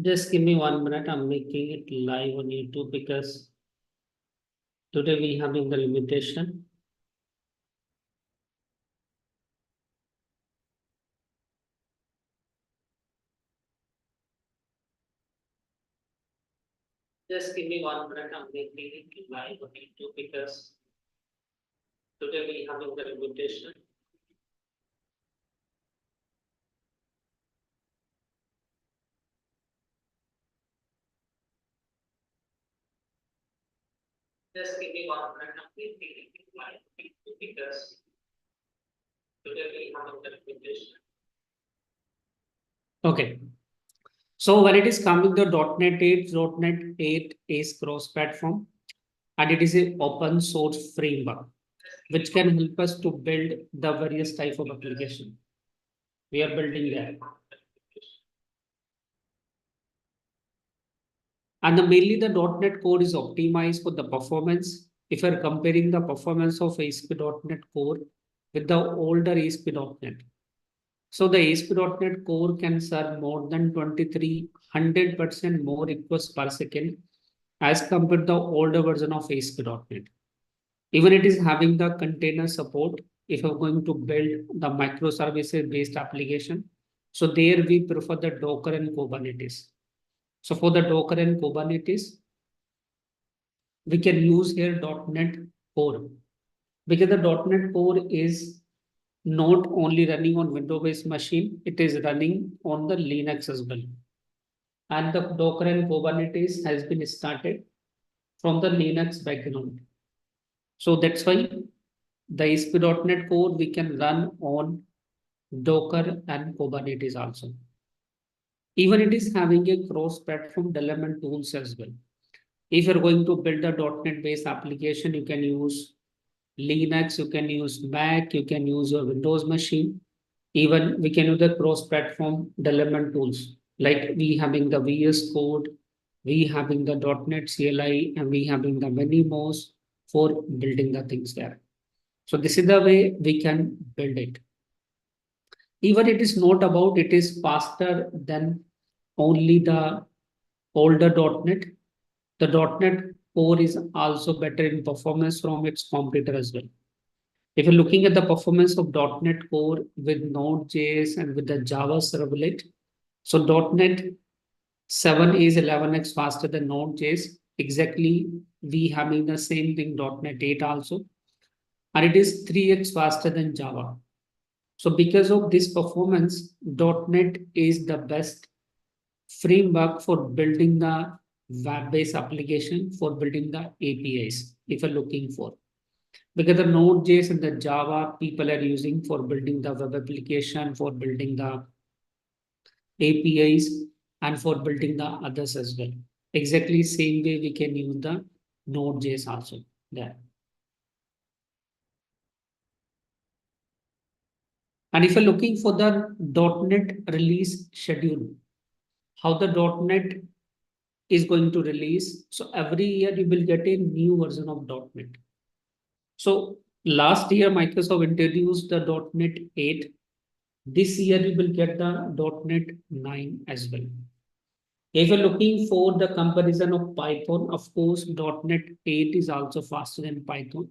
Just give me 1 minute. I'm making it live on YouTube because today we having the limitation. Just give me 1 minute. I'm making it live on YouTube because today we having the limitation. Just give me 1 minute. I'm making it live on YouTube because today we having the limitation. Okay. So when it is coming to .NET 8 is cross-platform and it is an open source framework which can help us to build the various type of application we are building there. And mainly the .NET Core is optimized for the performance. If you're comparing the performance of ASP.NET Core with the older ASP.NET. So the ASP.NET Core can serve more than 2300% more requests per second as compared to the older version of ASP.NET. Even it is having the container support if you're going to build the microservices based application. So there we prefer the Docker and Kubernetes. So for the Docker and Kubernetes, we can use here .NET Core because the .NET Core is not only running on Windows-based machine, it is running on the Linux as well. And the Docker and Kubernetes has been started from the Linux background. So that's why the ASP.NET Core we can run on Docker and Kubernetes also. Even it is having a cross-platform development tools as well. If you're going to build a .NET based application, you can use Linux, you can use Mac, you can use your Windows machine. Even we can use the cross-platform development tools like we having the VS Code, we having the .NET CLI, and we having the Minimos for building the things there. So this is the way we can build it. Even it is not about it is faster than only the older .NET. The .NET Core is also better in performance from its competitor as well. If you're looking at the performance of .NET Core with Node.js and with the Java servlet, so .NET 7 is 11x faster than Node.js. Exactly, we having the same thing .NET 8 also, and it is 3x faster than Java. So because of this performance, .NET is the best framework for building the web-based application, for building the APIs, if you're looking for. Because the Node.js and the Java people are using for building the web application, for building the APIs, and for building the others as well. Exactly same way we can use the Node.js also there. And if you're looking for the .NET release schedule, how the .NET is going to release. So every year you will get a new version of .NET. So last year Microsoft introduced the .NET 8. This year we will get the .NET 9 as well. If you're looking for the comparison of Python, of course, .NET 8 is also faster than Python.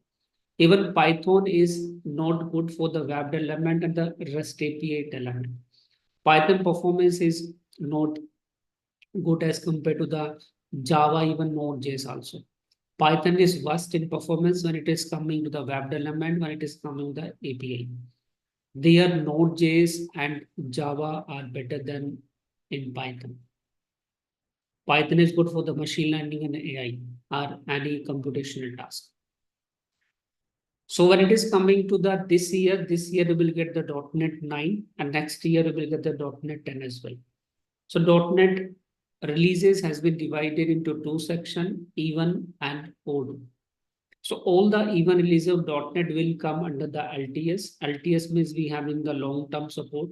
Even Python is not good for the web development and the REST API development. Python performance is not good as compared to the Java, even Node.js also. Python is worst in performance when it is coming to the web development, when it is coming to the API. Their Node.js and Java are better than in Python. Python is good for the machine learning and AI or any computational task. So when it is coming to the this year we will get the .NET 9 and next year we will get the .NET 10 as well. So .NET releases has been divided into two sections, even and old. So all the even releases of .NET will come under the LTS. LTS means we having the long-term support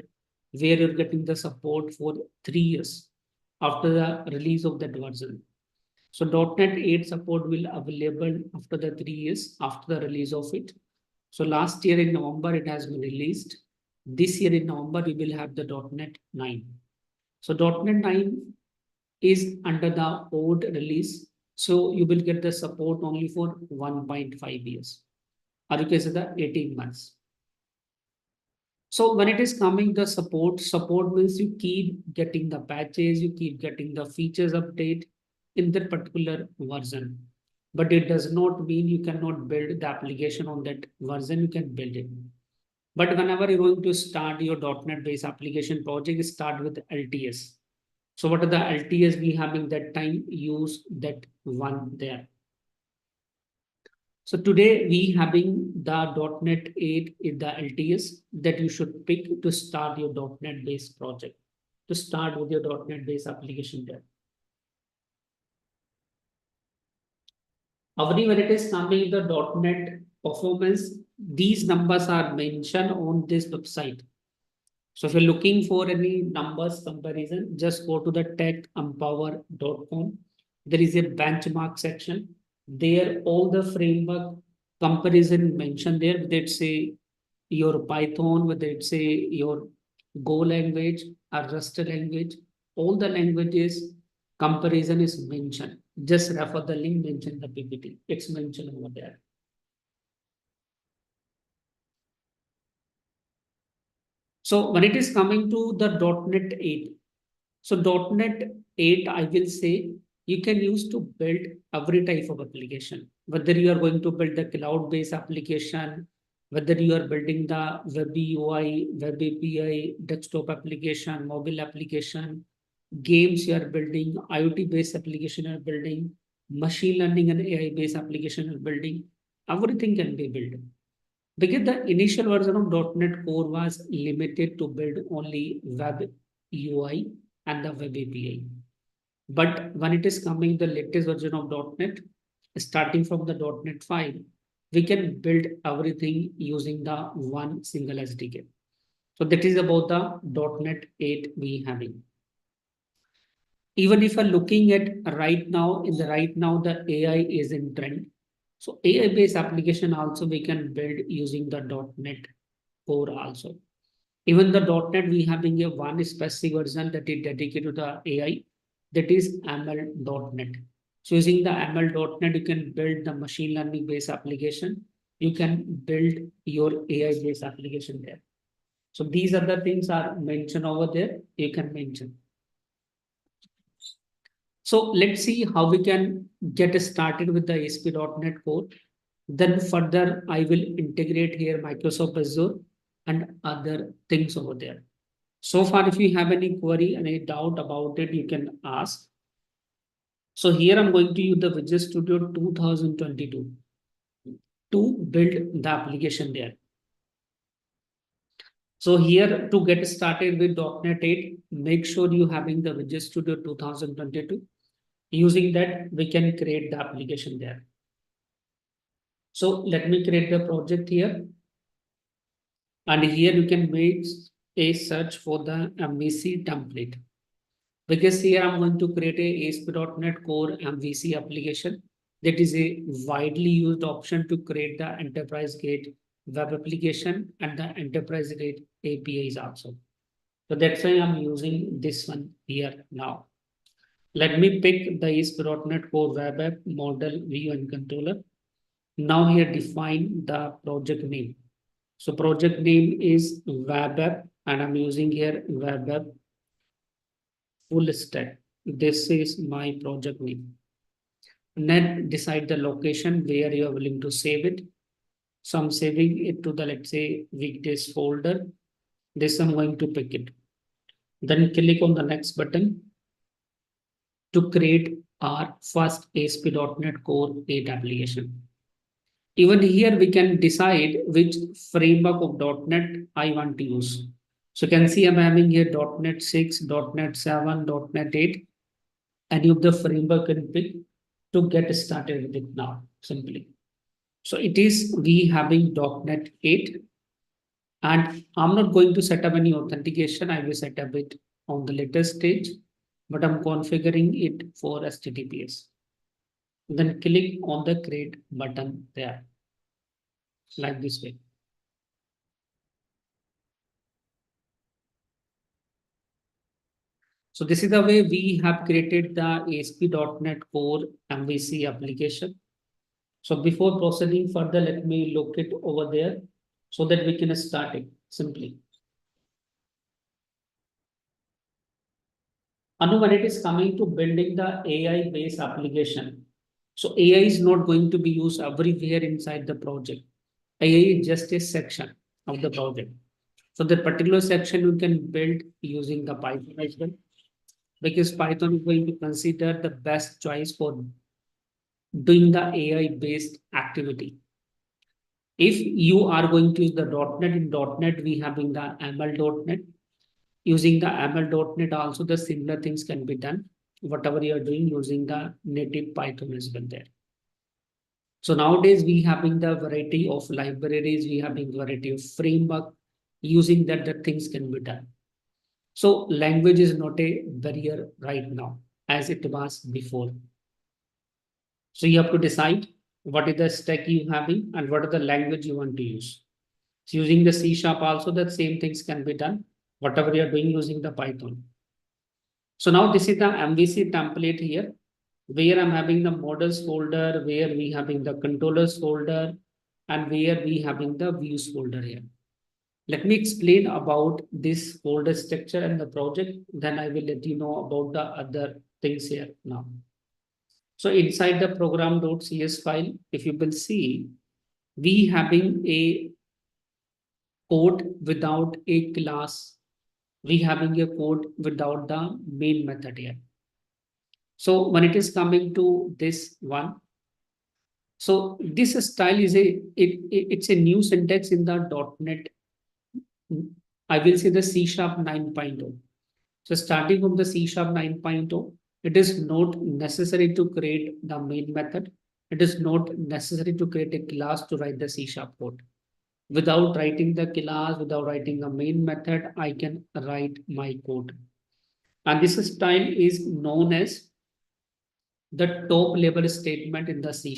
where you're getting the support for 3 years after the release of that version. So .NET 8 support will available after the 3 years after the release of it. So last year in November it has been released. This year in November we will have the .NET 9. So .NET 9 is under the old release. So you will get the support only for 1.5 years, or you can say the 18 months. So when it is coming the support means you keep getting the patches, you keep getting the features update in that particular version. But it does not mean you cannot build the application on that version, you can build it. But whenever you're going to start your .NET based application project, start with LTS. So what are the LTS we have in that time? Use that one there. So today we having the .NET 8 in the LTS that you should pick to start your .NET based project, to start with your .NET based application there. Avani, when it is coming the .NET performance, these numbers are mentioned on this website. So if you're looking for any numbers comparison, just go to the techempower.com. There is a benchmark section. There, all the framework comparison mentioned there. Whether it's a your Python, whether it's a your Go language or Rust language, all the languages comparison is mentioned. Just refer the link mentioned in the PPT. It's mentioned over there. So when it is coming to the .NET 8, so .NET 8, I will say you can use to build every type of application. Whether you are going to build the cloud-based application, whether you are building the web UI, web API, desktop application, mobile application, games you are building, IoT-based application you are building, machine learning and AI-based application you are building, everything can be built. Because the initial version of .NET Core was limited to build only web UI and the web API. But when it is coming the latest version of .NET, starting from the .NET 5, we can build everything using the one single SDK. So that is about the .NET 8 we having. Even if you're looking at right now, the AI is in trend. So AI-based application also we can build using the .NET Core also. Even the .NET, we having a one specific version that is dedicated to the AI, that is ML.NET. So using the ML.NET, you can build the machine learning based application. You can build your AI based application there. So these are the things are mentioned over there. You can mention. So let's see how we can get started with the ASP.NET Core. Then further, I will integrate here Microsoft Azure and other things over there. So far, if you have any query, any doubt about it, you can ask. So here I'm going to use the Visual Studio 2022 to build the application there. So here to get started with .NET 8, make sure you having the Visual Studio 2022. Using that, we can create the application there. So let me create the project here. And here you can make a search for the MVC template. Because here I'm going to create a ASP.NET Core MVC application. That is a widely used option to create the enterprise grade web application and the enterprise grade APIs also. So that's why I'm using this one here now. Let me pick the ASP.NET Core web app model view and controller. Now here define the project name. So project name is web app and I'm using here web app full stack. This is my project name. Then decide the location where you are willing to save it. So I'm saving it to the, let's say, weekdays folder. This I'm going to pick it. Then click on the next button to create our first ASP.NET Core 8 application. Even here we can decide which framework of .NET I want to use. So you can see I'm having here .NET 6, .NET 7, .NET 8. Any of the framework can pick to get started with it now, simply. So it is we having .NET 8. And I'm not going to set up any authentication. I will set up it on the later stage, but I'm configuring it for HTTPS. Then click on the create button there, like this way. So this is the way we have created the ASP.NET Core MVC application. So before proceeding further, let me look it over there so that we can start it simply. Anu, when it is coming to building the AI-based application, so AI is not going to be used everywhere inside the project. AI is just a section of the project. So that particular section you can build using the Python as well, because Python is going to consider the best choice for doing the AI-based activity. If you are going to use the .NET, in .NET, we having the ML.NET. Using the ML.NET also the similar things can be done. Whatever you are doing using the native Python as well there. So nowadays we having the variety of libraries, we having variety of framework. Using that, the things can be done. So language is not a barrier right now as it was before. So you have to decide what is the stack you having and what are the language you want to use. So using the C# also, the same things can be done, whatever you are doing using the Python. So now this is the MVC template here, where I'm having the models folder, where we having the controllers folder, and where we having the views folder here. Let me explain about this folder structure and the project, then I will let you know about the other things here now. So inside the program.cs file, if you will see, we having a code without a class. We having a code without the main method here. So when it is coming to this one, so this style is it's a new syntax in the .NET. I will say the C# 9.0. So starting from the C# 9.0, it is not necessary to create the main method. It is not necessary to create a class to write the C# code. Without writing the class, without writing a main method, I can write my code. And this style is known as the top level statement in the C#.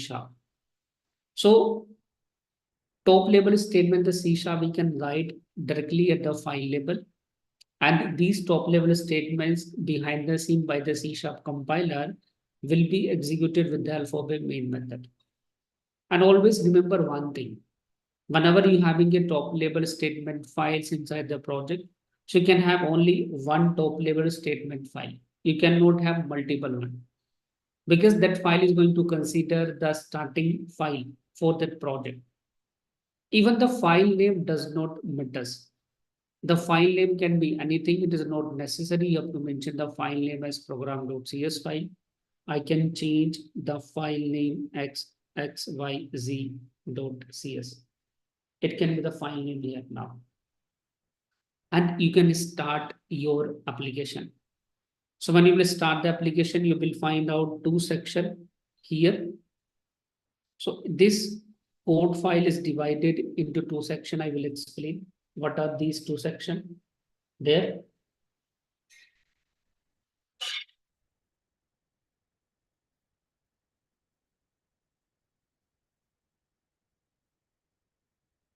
So top level statement, the C# we can write directly at the file level. And these top level statements behind the scene by the C# compiler will be executed with the alphabet main method. And always remember one thing, whenever you having a top level statement files inside the project, so you can have only one top level statement file. You cannot have multiple one, because that file is going to consider the starting file for that project. Even the file name does not matter. The file name can be anything. It is not necessary you have to mention the file name as program.cs file. I can change the file name xyz.cs. It can be the file name here now. And you can start your application. So when you will start the application, you will find out two sections here. So this code file is divided into two sections. I will explain what are these two sections there.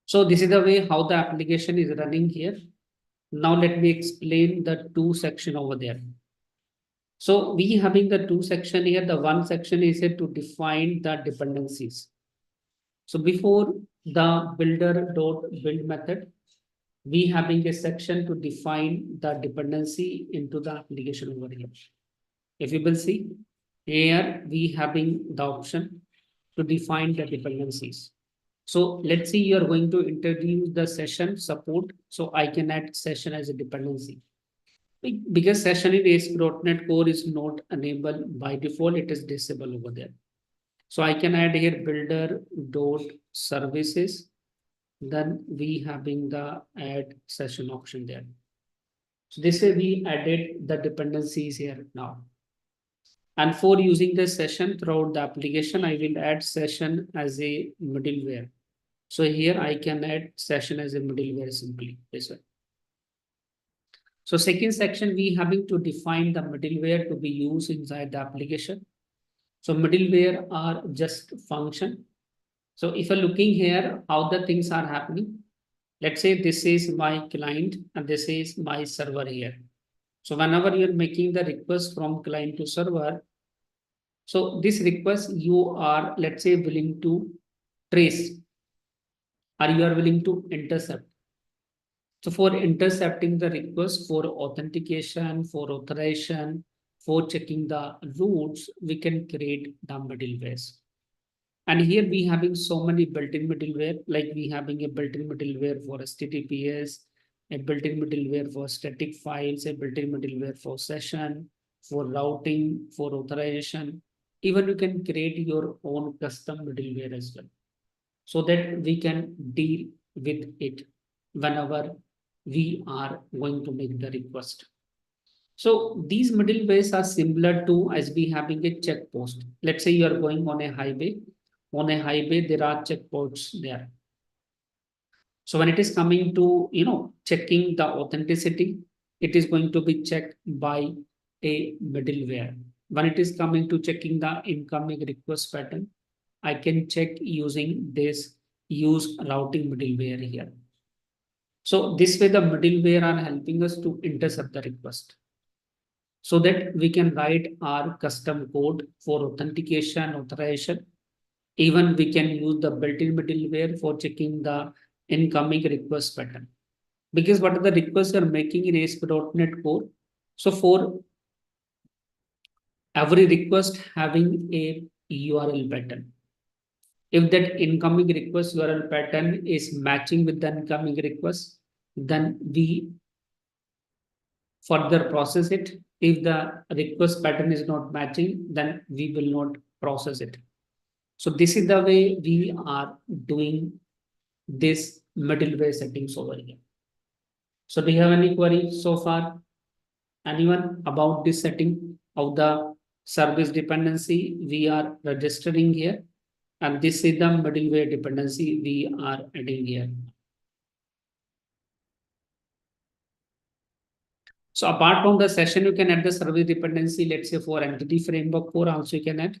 So this is the way how the application is running here. Now let me explain the two section over there. So we having the two section here. The one section is here to define the dependencies. So before the builder.build method, we having a section to define the dependency into the application over here. If you will see, here we having the option to define the dependencies. So let's say you are going to introduce the session support. So I can add session as a dependency. Because session in ASP.NET Core is not enabled by default, it is disabled over there. So I can add here builder.services. Then we having the add session option there. So this way we added the dependencies here now. And for using the session throughout the application, I will add session as a middleware. So here I can add session as a middleware simply this way. So second section, we having to define the middleware to be used inside the application. So middleware are just function. So if you're looking here, how the things are happening, let's say this is my client and this is my server here. So whenever you're making the request from client to server, so this request you are, let's say, willing to trace or you are willing to intercept. So for intercepting the request, for authentication, for authorization, for checking the routes, we can create the middlewares. And here we having so many built-in middleware, like we having a built-in middleware for HTTPS, a built-in middleware for static files, a built-in middleware for session, for routing, for authorization. Even you can create your own custom middleware as well, so that we can deal with it whenever we are going to make the request. So these middlewares are similar to as we having a checkpost. Let's say you are going on a highway. On a highway, there are checkposts there. So when it is coming to, checking the authenticity, it is going to be checked by a middleware. When it is coming to checking the incoming request pattern, I can check using this use routing middleware here. So this way the middleware are helping us to intercept the request, so that we can write our custom code for authentication, authorization. Even we can use the built-in middleware for checking the incoming request pattern. Because what are the requests you're making in ASP.NET Core? So for every request having a URL pattern. If that incoming request URL pattern is matching with the incoming request, then we further process it. If the request pattern is not matching, then we will not process it. So this is the way we are doing this middleware settings over here. So do you have any query so far? Anyone about this setting of the service dependency we are registering here? And this is the middleware dependency we are adding here. So apart from the session, you can add the service dependency, let's say for entity framework core also you can add,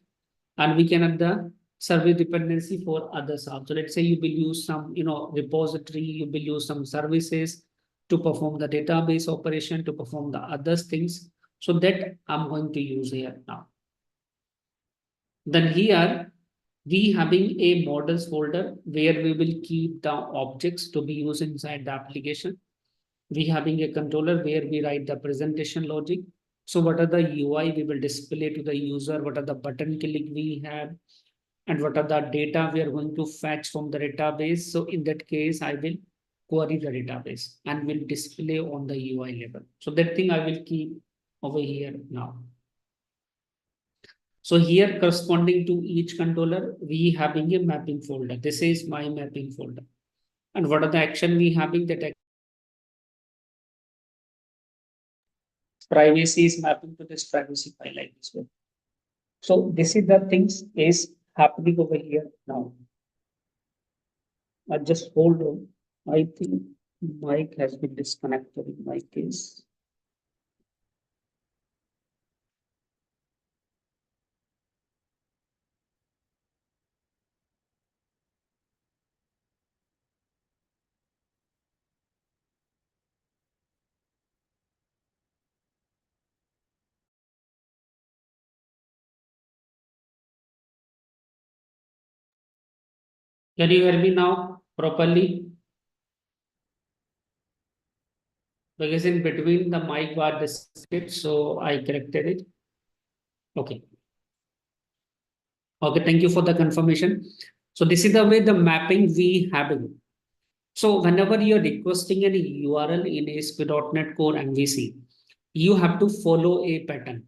and we can add the service dependency for others also. Let's say you will use some, repository, you will use some services to perform the database operation, to perform the other things. So that I'm going to use here now. Then here we having a models folder where we will keep the objects to be used inside the application. We having a controller where we write the presentation logic. So what are the UI we will display to the user? What are the button click we have? And what are the data we are going to fetch from the database? So in that case, I will query the database and will display on the UI level. So that thing I will keep over here now. So here corresponding to each controller, we having a mapping folder. This is my mapping folder. And what are the action we having? That privacy is mapping to this privacy file like this way. So this is the things is happening over here now. Just hold on. I think mic has been disconnected in my case. Can you hear me now properly? Because in between the mic got disconnected, so I corrected it. Okay. Okay, thank you for the confirmation. So this is the way the mapping we having. So whenever you're requesting any URL in ASP.NET Core MVC, you have to follow a pattern.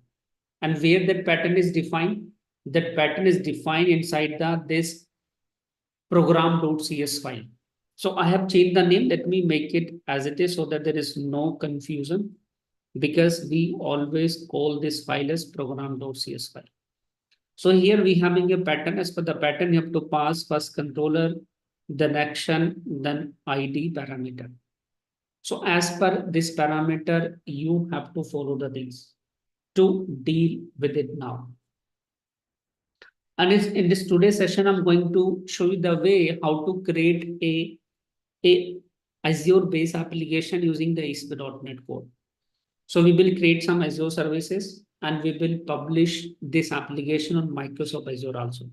And where that pattern is defined, that pattern is defined inside this Program.cs file. So I have changed the name. Let me make it as it is so that there is no confusion, because we always call this file as Program.cs file. So here we having a pattern. As per the pattern, you have to pass first controller, then action, then ID parameter. So as per this parameter, you have to follow the things to deal with it now. And in this today's session, I'm going to show you the way how to create a Azure based application using the ASP.NET Core. So we will create some Azure services and we will publish this application on Microsoft Azure also.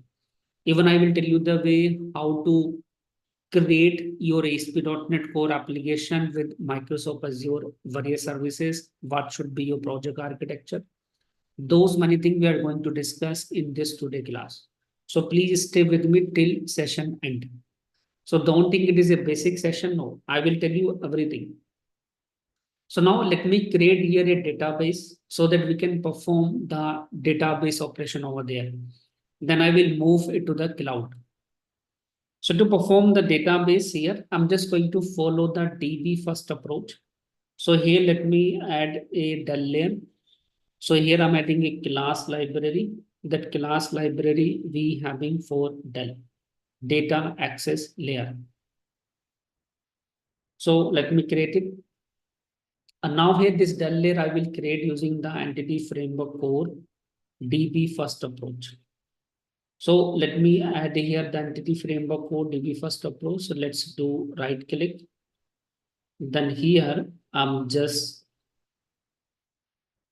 Even I will tell you the way how to create your ASP.NET Core application with Microsoft Azure various services. What should be your project architecture? Those many things we are going to discuss in this today class. So please stay with me till session end. So don't think it is a basic session. No, I will tell you everything. So now let me create here a database so that we can perform the database operation over there. Then I will move it to the cloud. So to perform the database here, I'm just going to follow the DB first approach. So here, let me add a Dell layer. So here I'm adding a class library. That class library we having for Dell data access layer. So let me create it. And now here this Dell layer I will create using the entity framework core DB first approach. So let me add here the entity framework code DB first approach. So let's do right click. Then here I'm just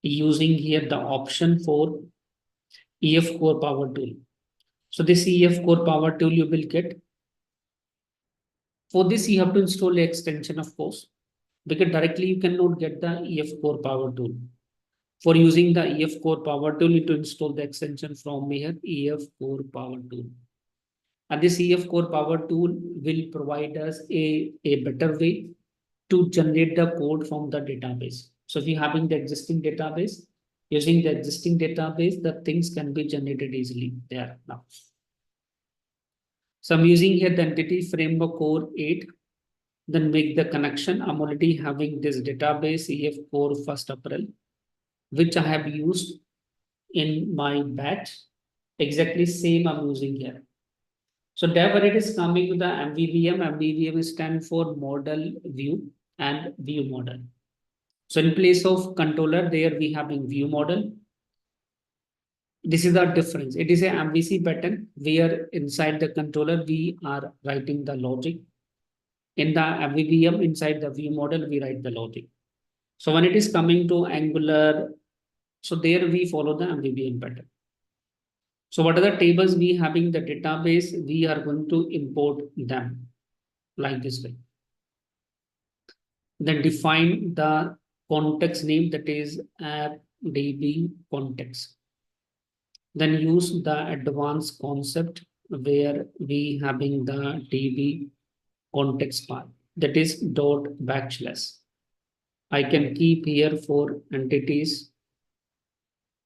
using here the option for EF core power tool. So this EF core power tool you will get. For this you have to install the extension of course, because directly you cannot get the EF core power tool. For using the EF core power tool, you need to install the extension from here, EF core power tool. And this EF core power tool will provide us a better way to generate the code from the database. So if you're having the existing database, using the existing database, the things can be generated easily there now. So I'm using here the entity framework core 8, then make the connection. I'm already having this database EF core 1st April, which I have used in my batch. Exactly same I'm using here. So therefore it is coming to the MVVM. MVVM stands for model view and view model. So in place of controller, there we having view model. This is the difference. It is a MVC pattern where inside the controller we are writing the logic. In the MVVM inside the view model we write the logic. So when it is coming to Angular, so there we follow the MVVM pattern. So what are the tables we having the database? We are going to import them like this way. Then define the context name, that is app DB context. Then use the advanced concept where we having the DB context part, that is dot backslash. I can keep here for entities.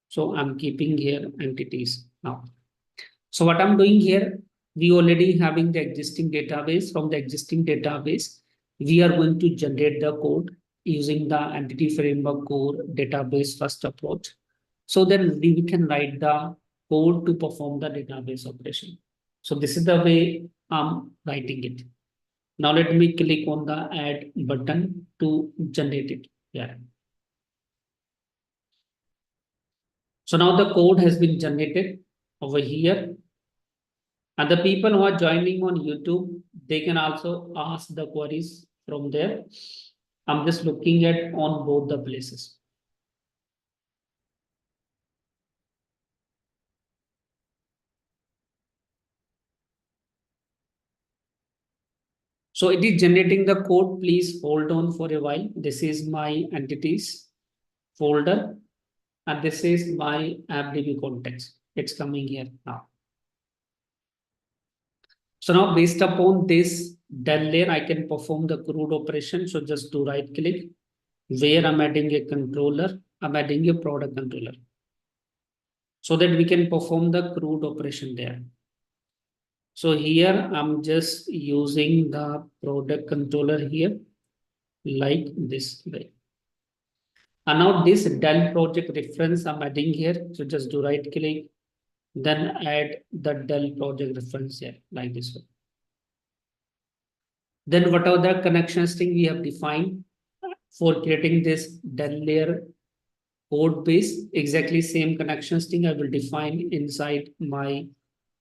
So I'm keeping here entities now. So what I'm doing here, we already having the existing database. From the existing database, we are going to generate the code using the entity framework core database first approach. So then we can write the code to perform the database operation. So this is the way I'm writing it. Now let me click on the add button to generate it. Yeah. So now the code has been generated over here. And the people who are joining on YouTube, they can also ask the queries from there. I'm just looking at on both the places. So it is generating the code. Please hold on for a while. This is my entities folder. And this is my AppDB context. It's coming here now. So now based upon this Dell layer, I can perform the CRUD operation. So just do right click where I'm adding a controller. I'm adding a product controller so that we can perform the CRUD operation there. So here I'm just using the product controller here like this way. And now this Dell project reference I'm adding here. So just do right click, then add the Dell project reference here like this way. Then what are the connection string we have defined for creating this Dell layer code base? Exactly same connection string I will define inside my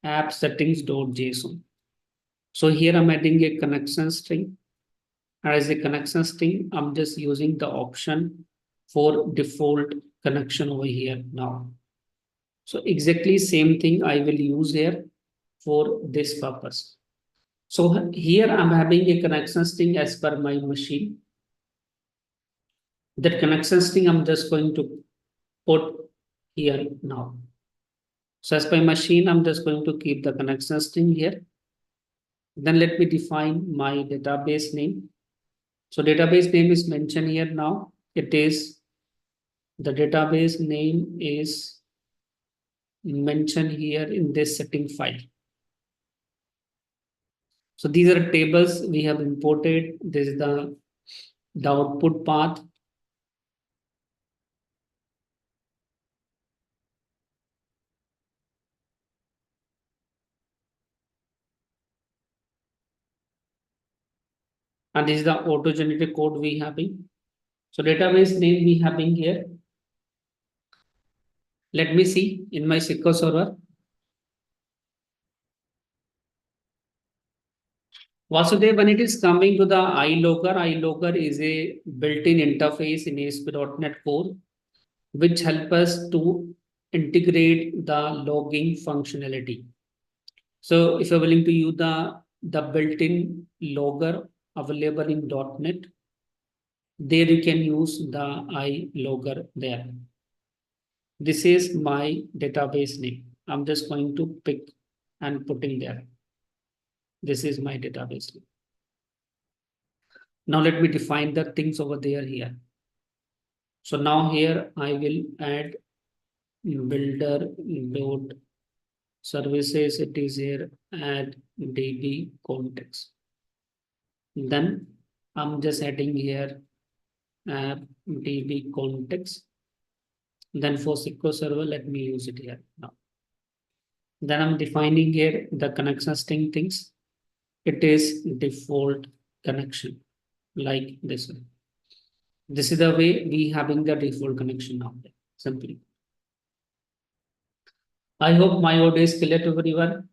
app settings.json. So here I'm adding a connection string. As a connection string, I'm just using the option for default connection over here now. So exactly same thing I will use here for this purpose. So here I'm having a connection string as per my machine. That connection string I'm just going to put here now. So as per machine, I'm just going to keep the connection string here. Then let me define my database name. So database name is mentioned here now. It is the database name is mentioned here in this setting file. So these are tables we have imported. This is the output path. And this is the auto-generated code we having. So database name we having here. Let me see in my SQL Server. Vasudev, when it is coming to the iLogger is a built-in interface in ASP.NET Core, which help us to integrate the logging functionality. So if you're willing to use the built-in logger available in .NET, there you can use the iLogger there. This is my database name. I'm just going to pick and putting there. This is my database name. Now let me define the things over there here. So now here I will add builder load services. It is here add DB context. Then I'm just adding here app DB context. Then for SQL Server, let me use it here now. Then I'm defining here the connection string things. It is default connection like this one. This is the way we having the default connection now. Simply. I hope my audio is clear to everyone.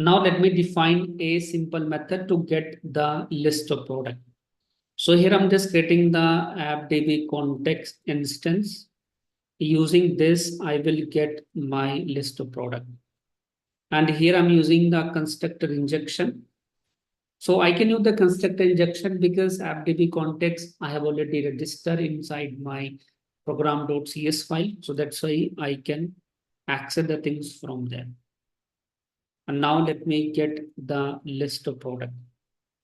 Now let me define a simple method to get the list of product. So here I'm just creating the app.db context instance. Using this, I will get my list of product. And here I'm using the constructor injection. So I can use the constructor injection because app.db context, I have already registered inside my program.cs file. So that's why I can access the things from there. And now let me get the list of product.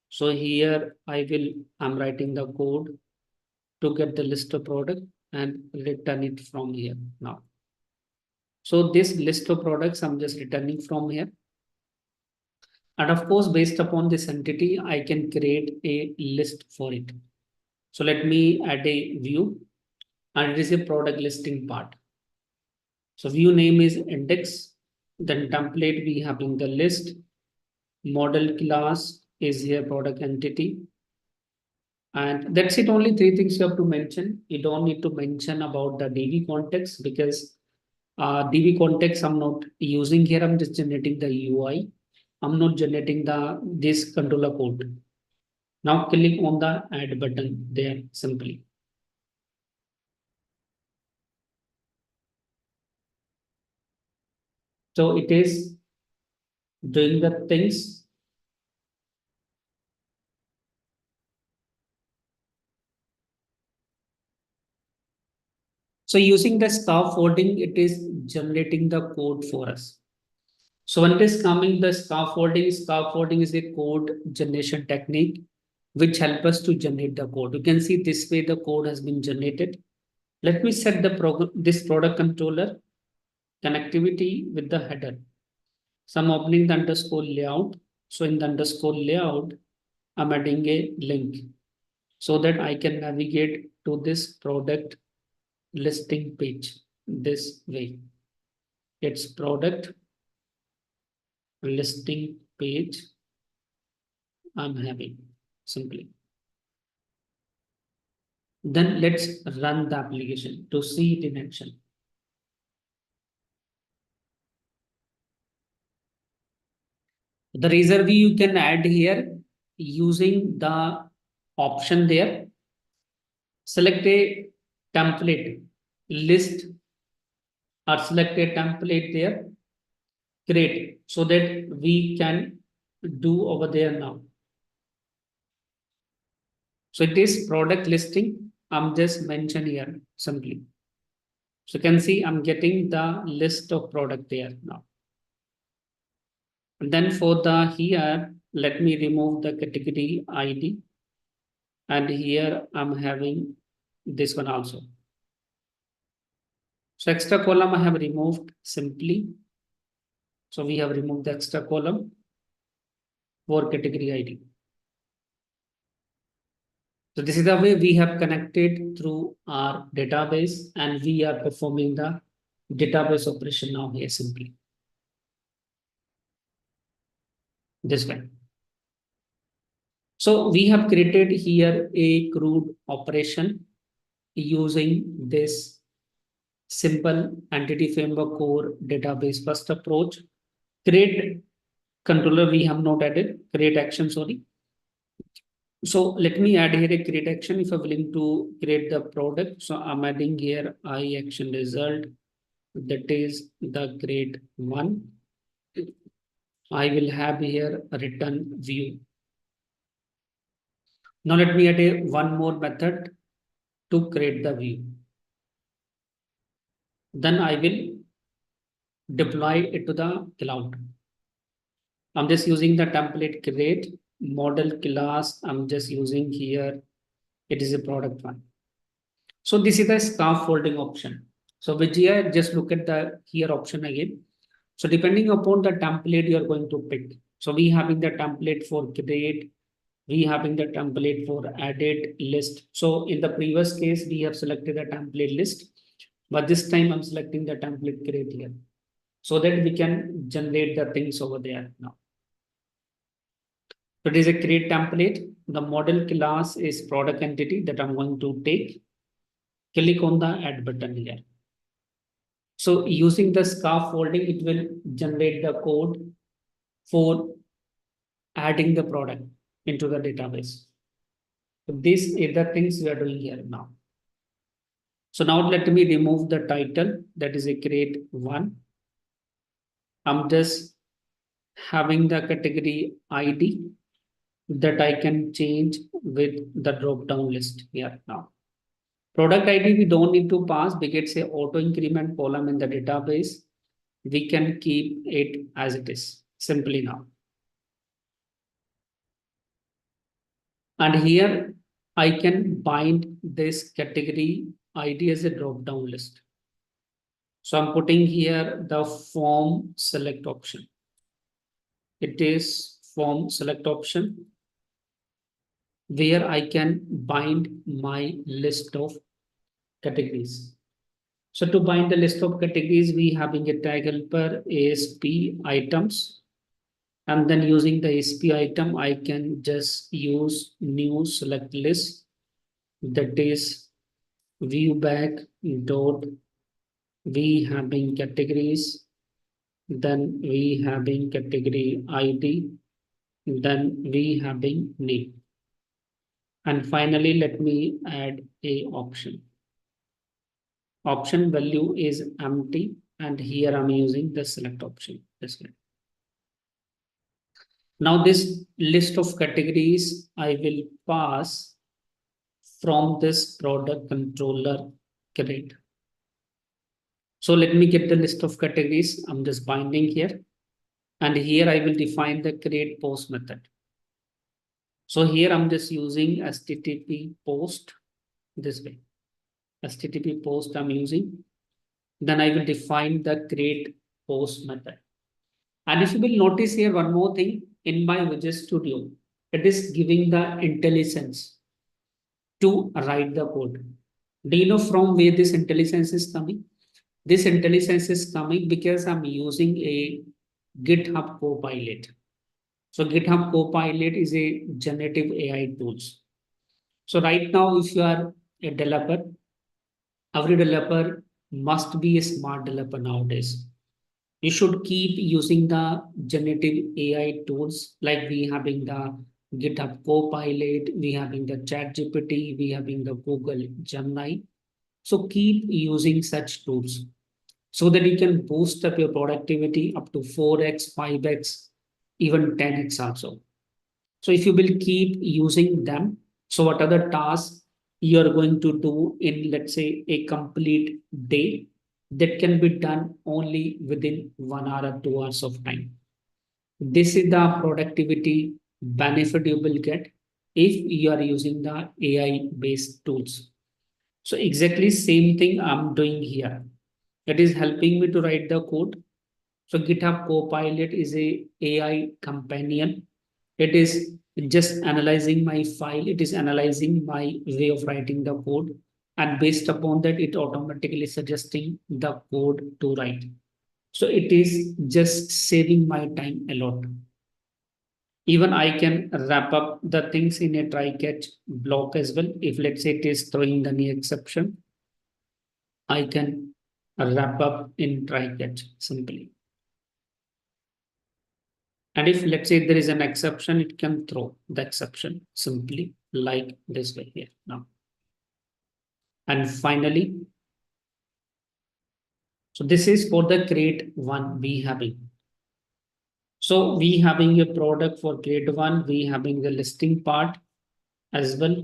So here I'm writing the code to get the list of product and return it from here now. So this list of products I'm just returning from here. And of course, based upon this entity, I can create a list for it. So let me add a view and it is a product listing part. So view name is index, then template we having the list, model class is here product entity. And that's it, only three things you have to mention. You don't need to mention about the DB context because DB context I'm not using here. I'm just generating the UI. I'm not generating this controller code. Now click on the add button there simply. So it is doing the things. So using the scaffolding, it is generating the code for us. So when it is coming, the scaffolding is a code generation technique which help us to generate the code. You can see this way the code has been generated. Let me set the this product controller connectivity with the header. So I'm opening the underscore layout. So in the underscore layout, I'm adding a link so that I can navigate to this product listing page this way. It's product listing page I'm having simply. Then let's run the application to see it in action. The reserve you can add here using the option there, select a template list or select a template there, create, so that we can do over there now. So it is product listing. I'm just mentioned here simply. So you can see I'm getting the list of product there now. And then for the here, let me remove the category ID. And here I'm having this one also. So extra column I have removed simply. So we have removed the extra column for category ID. So this is the way we have connected through our database, and we are performing the database operation now here simply. This way. So we have created here a CRUD operation using this simple entity framework core database first approach. Create controller we have not added, create action, sorry. So let me add here a create action if I'm willing to create the product. So I'm adding here I action result, that is the create one. I will have here a return view. Now let me add a one more method to create the view. Then I will deploy it to the cloud. I'm just using the template create model class. I'm just using here. It is a product one. So this is the scaffolding option. So with here, just look at the here option again. So depending upon the template you are going to pick. So we having the template for create, we having the template for added list. So in the previous case, we have selected a template list, but this time I'm selecting the template create here, so that we can generate the things over there now. So it is a create template. The model class is product entity that I'm going to take. Click on the add button here. So using the scaffolding, it will generate the code for adding the product into the database. So these are the things we are doing here now. So now let me remove the title, that is a create one. I'm just having the category ID that I can change with the drop down list here now. Product ID we don't need to pass because it's a auto increment column in the database. We can keep it as it is simply now. And here I can bind this category ID as a drop down list. So I'm putting here the form select option. It is form select option where I can bind my list of categories. So to bind the list of categories, we having a tag helper ASP items. And then using the ASP item, I can just use new select list, that is view back dot we having categories, then we having category ID, then we having name. And finally, let me add a option. Option value is empty, and here I'm using the select option this way. Now this list of categories I will pass from this product controller create. So let me get the list of categories. I'm just binding here. And here I will define the create post method. So here I'm just using HTTP post this way. HTTP post I'm using. Then I will define the create post method. And if you will notice here one more thing in my Visual Studio, it is giving the intelligence to write the code. Do you know from where this intelligence is coming? This intelligence is coming because I'm using a GitHub Copilot. So GitHub Copilot is a generative AI tools. So right now, if you are a developer, every developer must be a smart developer nowadays. You should keep using the generative AI tools like we having the GitHub Copilot, we having the ChatGPT, we having the Google Gemini. So keep using such tools so that you can boost up your productivity up to 4x, 5x, even 10x also. So if you will keep using them, so what are the tasks you are going to do in, let's say, a complete day, that can be done only within 1 hour or 2 hours of time. This is the productivity benefit you will get if you are using the AI based tools. So exactly same thing I'm doing here. It is helping me to write the code. So GitHub Copilot is a AI companion. It is just analyzing my file. It is analyzing my way of writing the code. And based upon that, it automatically suggesting the code to write. So it is just saving my time a lot. Even I can wrap up the things in a try catch block as well. If let's say it is throwing any exception, I can wrap up in try catch simply. And if let's say there is an exception, it can throw the exception simply like this way here now. And finally, so this is for the create one we having. So we having a product for create one, we having the listing part as well.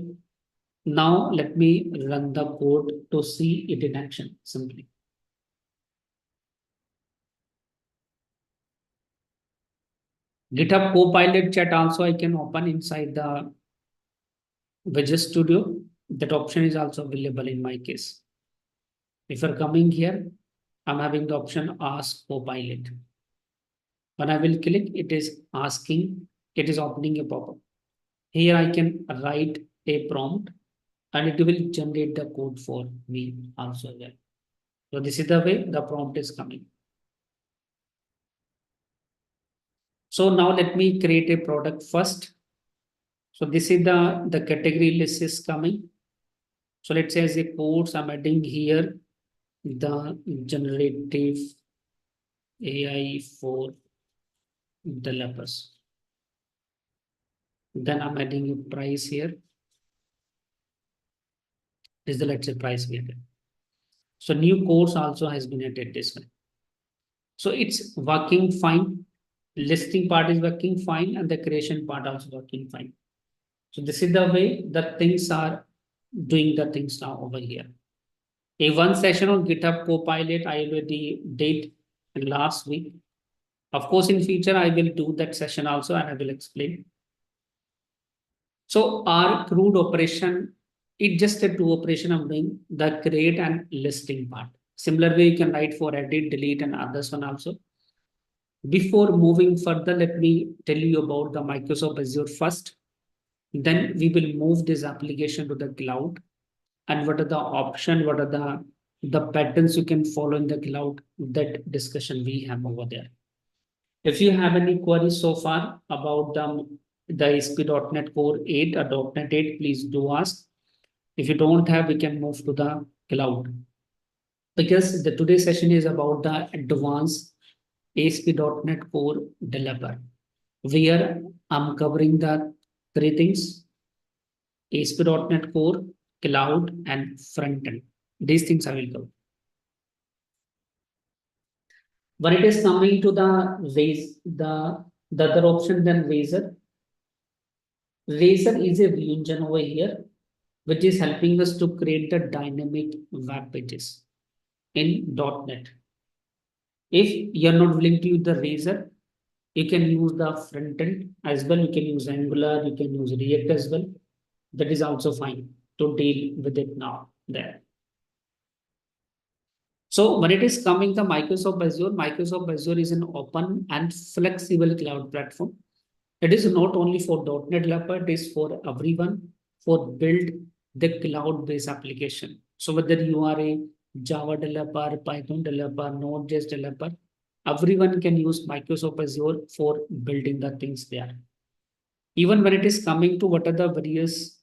Now let me run the code to see it in action simply. GitHub Copilot chat also I can open inside the Widget Studio. That option is also available in my case. If you're coming here, I'm having the option Ask Copilot. When I will click, it is asking, it is opening a pop-up. Here I can write a prompt and it will generate the code for me also there. So this is the way the prompt is coming. So now let me create a product first. So this is the category list is coming. So let's say as a course, I'm adding here the generative AI for developers. Then I'm adding a price here. This is the let's say price we added. So new course also has been added this way. So it's working fine. Listing part is working fine and the creation part also working fine. So this is the way the things are doing the things now over here. A one session on GitHub Copilot I already did last week. Of course, in future I will do that session also and I will explain. So our CRUD operation, it just a two operation I'm doing, the create and listing part. Similar way you can write for edit, delete and others one also. Before moving further, let me tell you about the Microsoft Azure first. Then we will move this application to the cloud. And what are the options, what are the patterns you can follow in the cloud, that discussion we have over there. If you have any queries so far about the ASP.NET Core 8 or .NET 8, please do ask. If you don't have, we can move to the cloud. Because the today's session is about the advanced ASP.NET Core developer, where I'm covering the three things: ASP.NET Core, cloud, and frontend. These things I will cover. When it is coming to the raise, the other option than Razor. Razor is a view engine over here, which is helping us to create the dynamic web pages in .NET. If you're not willing to use the Razor, you can use the frontend as well. You can use Angular, you can use React as well. That is also fine to deal with it now there. So when it is coming to Microsoft Azure is an open and flexible cloud platform. It is not only for .NET developer, it is for everyone for build the cloud-based application. So whether you are a Java developer, Python developer, Node.js developer, everyone can use Microsoft Azure for building the things there. Even when it is coming to what are the various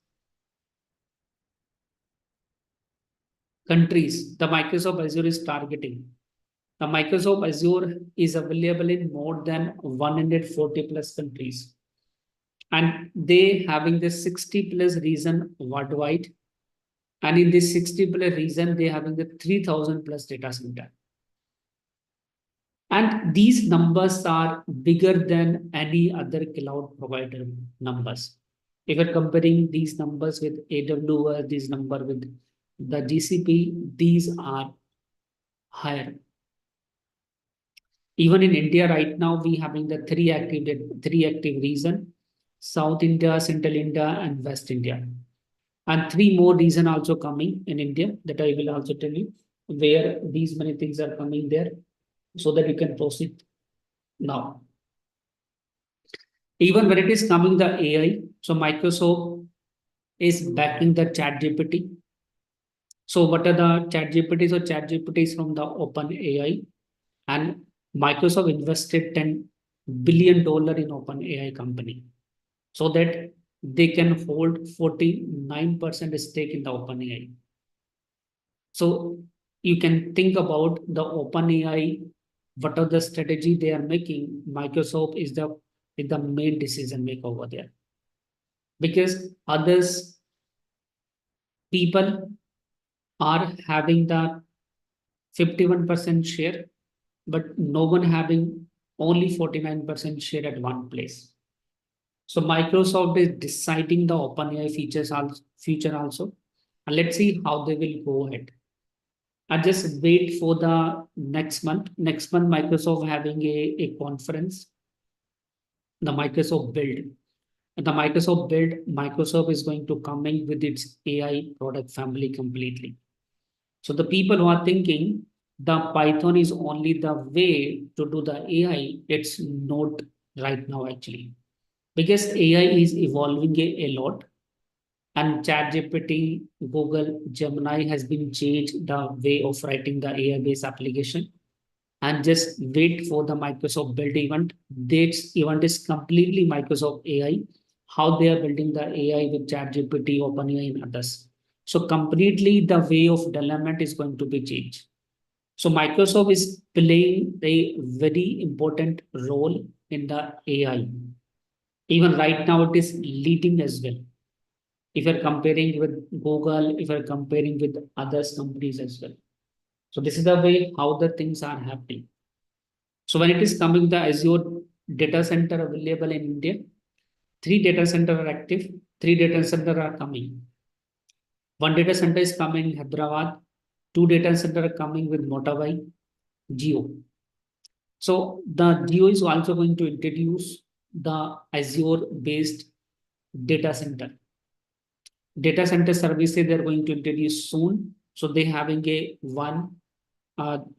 countries the Microsoft Azure is targeting. The Microsoft Azure is available in more than 140 plus countries. And they having the 60 plus region worldwide. And in this 60 plus region, they having the 3000 plus data center. And these numbers are bigger than any other cloud provider numbers. If you're comparing these numbers with AWS, these number with the GCP, these are higher. Even in India right now, we having the three active region: South India, Central India, and West India. And three more region also coming in India that I will also tell you where these many things are coming there so that you can proceed now. Even when it is coming the AI, so Microsoft is backing the chat GPT. So what are the chat GPTs? So chat GPTs from the open AI, and Microsoft invested $10 billion in open AI company so that they can hold 49% stake in the open AI. So you can think about the open AI, what are the strategy they are making. Microsoft is the main decision maker over there, because others people are having the 51% share, but no one having only 49% share at one place. So Microsoft is deciding the OpenAI future also, and let's see how they will go ahead. I just wait for the next month. Next month, Microsoft having a conference, the Microsoft Build. And the Microsoft Build, Microsoft is going to come in with its AI product family completely. So the people who are thinking the Python is only the way to do the AI, it's not right now actually. Because AI is evolving a lot, and ChatGPT, Google, Gemini has been changed the way of writing the AI-based application. And just wait for the Microsoft Build event. This event is completely Microsoft AI, how they are building the AI with ChatGPT, OpenAI, and others. So completely the way of development is going to be changed. So Microsoft is playing a very important role in the AI. Even right now, it is leading as well. If you're comparing with Google, if you're comparing with others companies as well. So this is the way how the things are happening. So when it is coming, the Azure data center available in India, 3 data center are active, 3 data center are coming. One data center is coming in Hyderabad, 2 data center are coming with Motawai, Geo. So the Geo is also going to introduce the Azure based data center. Data center services they're going to introduce soon. So they having a one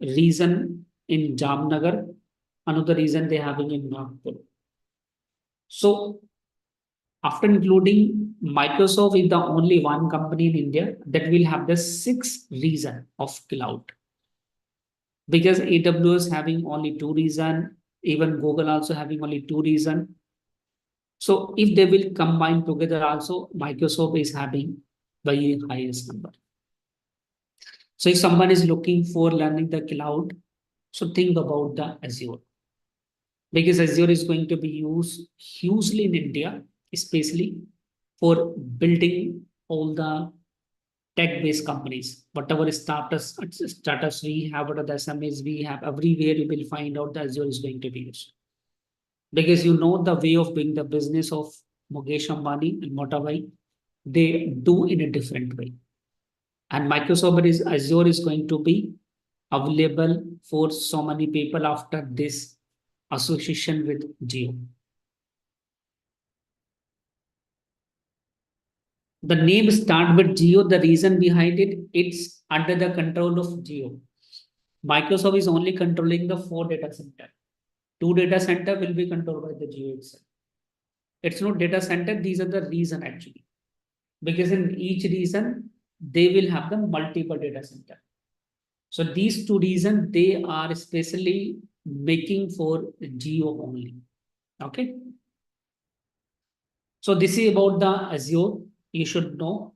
region in Jamnagar, another region they having in Nagpur. So after including Microsoft is the only one company in India that will have the 6 region of cloud. Because AWS having only 2 region, even Google also having only 2 region. So if they will combine together also, Microsoft is having the highest number. So if someone is looking for learning the cloud, so think about the Azure. Because Azure is going to be used hugely in India, especially for building all the tech-based companies. Whatever startups we have, whatever the SMEs we have, everywhere you will find out that Azure is going to be used. Because you know the way of doing the business of Mukesh Ambani and Motawai, they do in a different way. And Microsoft is Azure is going to be available for so many people after this association with Geo. The name start with Geo. The reason behind it, it's under the control of Geo. Microsoft is only controlling the 4 data center. 2 data center will be controlled by the Geo itself. It's not data center. These are the reason actually, because in each region they will have the multiple data center. So these 2 reasons they are especially making for Geo only. Okay. So this is about the Azure. You should know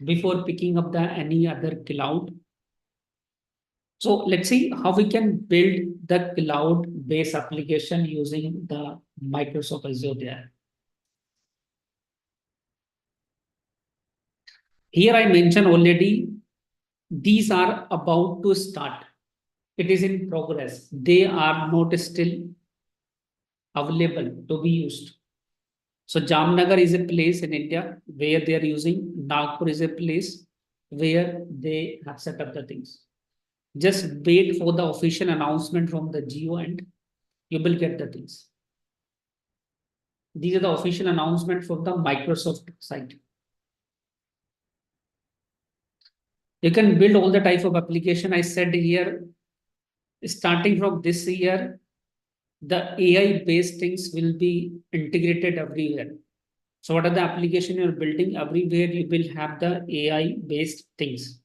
before picking up the any other cloud. So let's see how we can build the cloud based application using the Microsoft Azure there. Here I mentioned already, these are about to start. It is in progress. They are not still available to be used. So Jamnagar is a place in India where they are using. Nagpur is a place where they have set up the things. Just wait for the official announcement from the Geo and you will get the things. These are the official announcement from the Microsoft site. You can build all the type of application. I said here, starting from this year, the AI based things will be integrated everywhere. So what are the application you're building? Everywhere you will have the AI based things.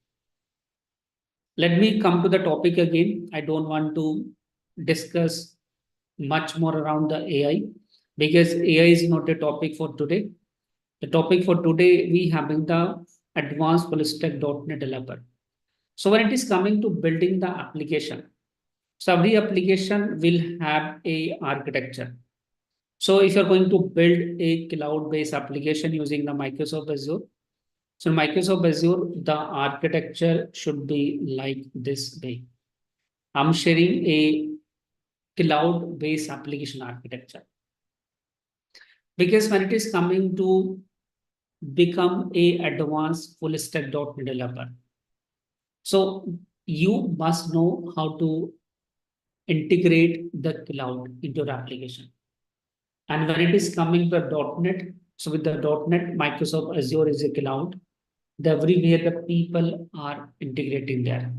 Let me come to the topic again. I don't want to discuss much more around the AI because AI is not a topic for today. The topic for today, we having the advanced full stack .NET developer. So when it is coming to building the application, so every application will have a architecture. So if you're going to build a cloud-based application using the Microsoft Azure, so Microsoft Azure, the architecture should be like this way. I'm sharing a cloud-based application architecture. Because when it is coming to become a advanced full stack .NET developer, so you must know how to integrate the cloud into your application. And when it is coming to .NET, so with the .NET, Microsoft Azure is a cloud. The everywhere the people are integrating there.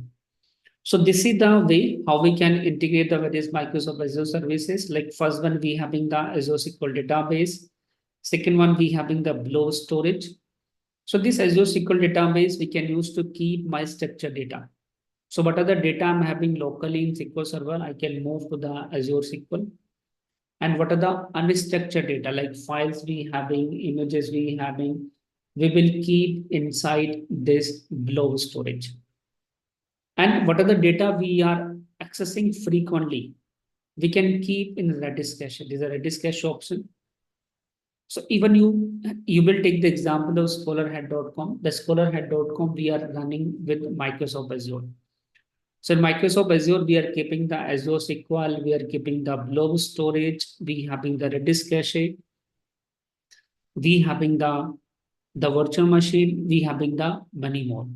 So this is the way how we can integrate the various Microsoft Azure services. Like first one, we having the Azure SQL database. Second one, we having the blob storage. So this Azure SQL database we can use to keep my structured data. So what are the data I'm having locally in SQL Server? I can move to the Azure SQL. And what are the unstructured data like files we having, images we having, we will keep inside this blob storage. And what are the data we are accessing frequently? We can keep in Redis cache. This is a Redis cache option. So even you will take the example of scholarhead.com. The scholarhead.com we are running with Microsoft Azure. So in Microsoft Azure, we are keeping the Azure SQL, we are keeping the blob storage, we having the Redis cache, we having the virtual machine, we having the many more.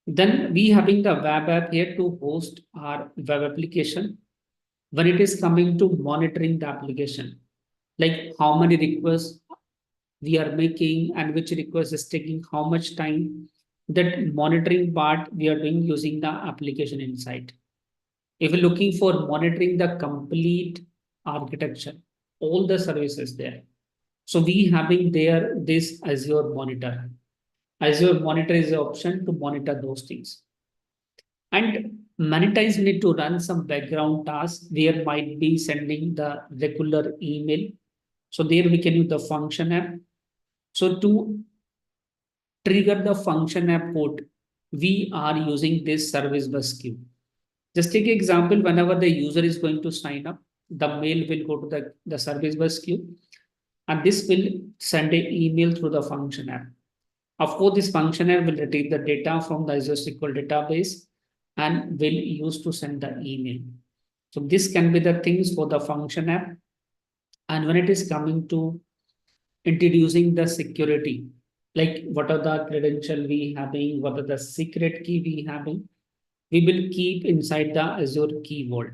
Then we having the web app here to host our web application. When it is coming to monitoring the application, like how many requests we are making and which request is taking how much time, that monitoring part we are doing using the application insight. If you're looking for monitoring the complete architecture, all the services there. So we having there this Azure Monitor. Azure Monitor is the option to monitor those things. And many times we need to run some background tasks. There might be sending the regular email. So there we can use the function app. So to trigger the function app code, we are using this service bus queue. Just take example, whenever the user is going to sign up, the mail will go to the service bus queue and this will send an email through the function app. Of course, this function app will retrieve the data from the Azure SQL database and will use to send the email. So this can be the things for the function app. And when it is coming to introducing the security, like what are the credential we having, what are the secret key we having, we will keep inside the Azure Key Vault.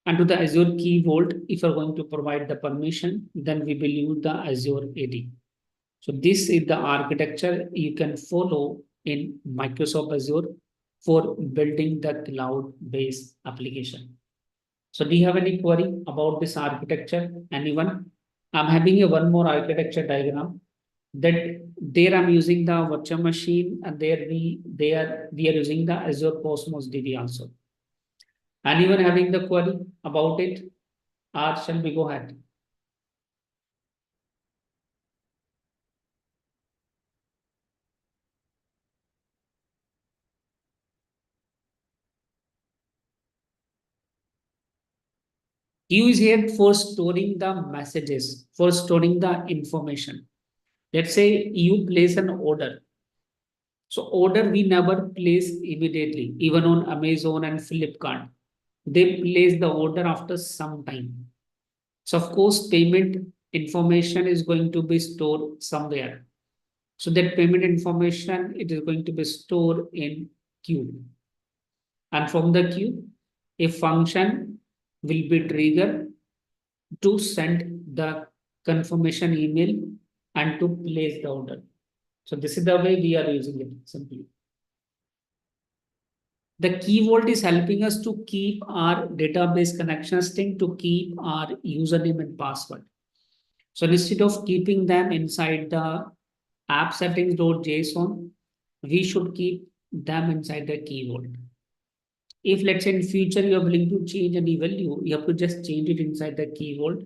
And to the Azure Key Vault, if you're going to provide the permission, then we will use the Azure AD. So this is the architecture you can follow in Microsoft Azure for building the cloud-based application. So do you have any query about this architecture? Anyone? I'm having a one more architecture diagram that there I'm using the virtual machine and there we are using the Azure Cosmos DB also. Anyone having the query about it? Or shall we go ahead? Queue is here for storing the messages, for storing the information. Let's say you place an order. So order we never place immediately, even on Amazon and Flipkart. They place the order after some time. So of course, payment information is going to be stored somewhere. So that payment information, it is going to be stored in queue. And from the queue, a function will be triggered to send the confirmation email and to place the order. So this is the way we are using it simply. The key vault is helping us to keep our database connection string, to keep our username and password. So instead of keeping them inside the app settings.json, we should keep them inside the key vault. If let's say in future you are willing to change any value, you have to just change it inside the key vault.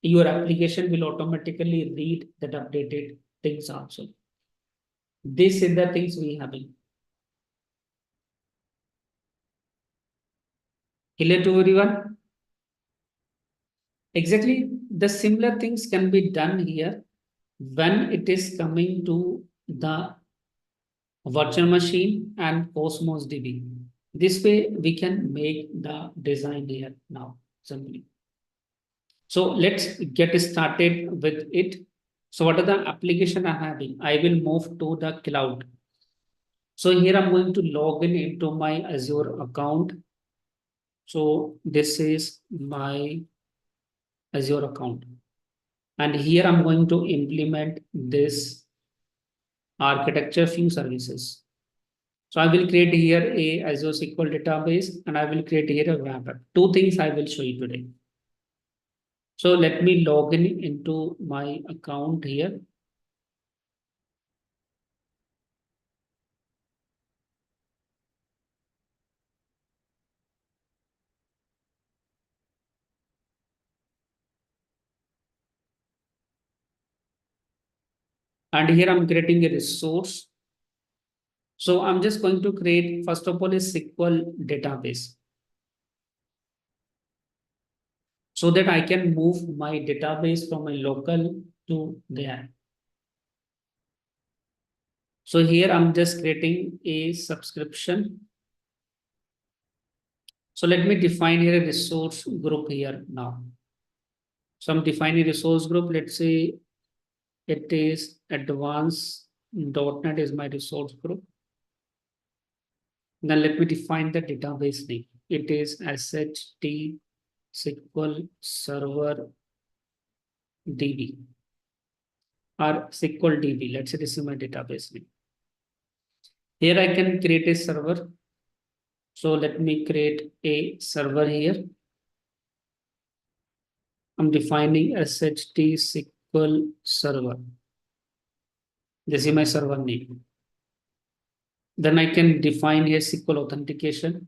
Your application will automatically read that updated things also. These are the things we have. Hello to everyone. Exactly, the similar things can be done here when it is coming to the virtual machine and Cosmos DB. This way we can make the design here now simply. So let's get started with it. So what are the application I'm having? I will move to the cloud. So here I'm going to log in into my Azure account. So this is my Azure account. And here I'm going to implement this architecture few services. So I will create here a Azure SQL database and I will create here a wrapper. Two things I will show you today. So let me log in into my account here. And here I'm creating a resource. So I'm just going to create, first of all, a SQL database so that I can move my database from a local to there. So here I'm just creating a subscription. So let me define here a resource group here now. So I'm defining resource group. Let's say it is advanced.NET is my resource group. Then let me define the database name. It is SHT SQL Server DB or SQL DB. Let's say this is my database name. Here I can create a server. So let me create a server here. I'm defining SHT SQL Server. This is my server name. Then I can define here SQL authentication,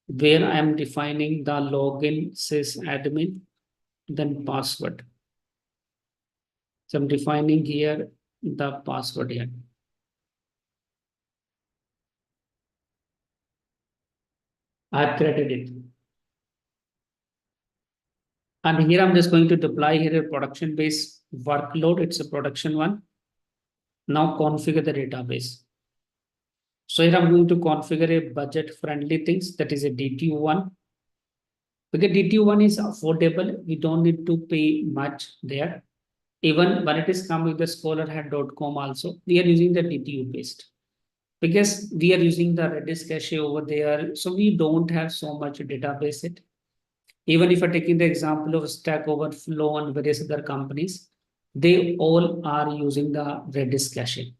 where I am defining the login sysadmin, then password. So I'm defining here the password here. I have created it. And here I'm just going to deploy here a production-based workload. It's a production one. Now configure the database. So here I'm going to configure a budget-friendly things, that is a DTU1. Because DTU1 is affordable, we don't need to pay much there. Even when it is come with the scholarhead.com also, we are using the DTU based. Because we are using the Redis cache over there, so we don't have so much database it. Even if I'm taking the example of Stack Overflow and various other companies, they all are using the Redis cache.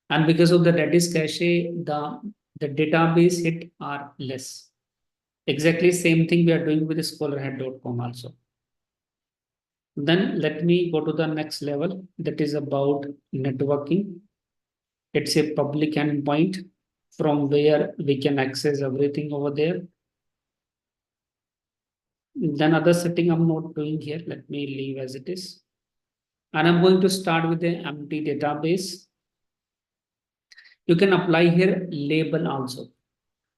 And because of the Redis cache, the database hit are less. Exactly same thing we are doing with the scholarhead.com also. Then let me go to the next level, that is about networking. It's a public endpoint from where we can access everything over there. Then other setting I'm not doing here. Let me leave as it is. And I'm going to start with the empty database. You can apply here label also.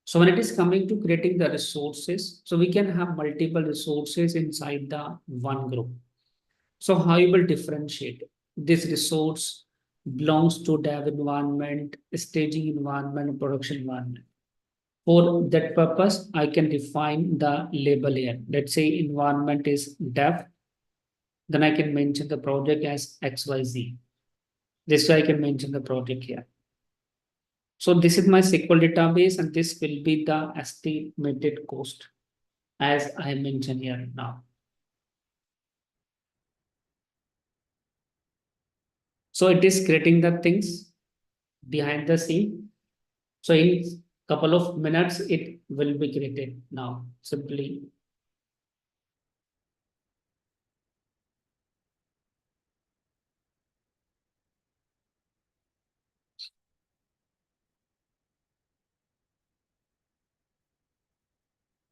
So when it is coming to creating the resources, so we can have multiple resources inside the one group. So how you will differentiate this resource belongs to dev environment, staging environment, production environment. For that purpose, I can define the label here. Let's say environment is dev. Then I can mention the project as XYZ. This way I can mention the project here. So this is my SQL database, and this will be the estimated cost as I mentioned here now. So it is creating the things behind the scene. So in couple of minutes, it will be created now. Simply.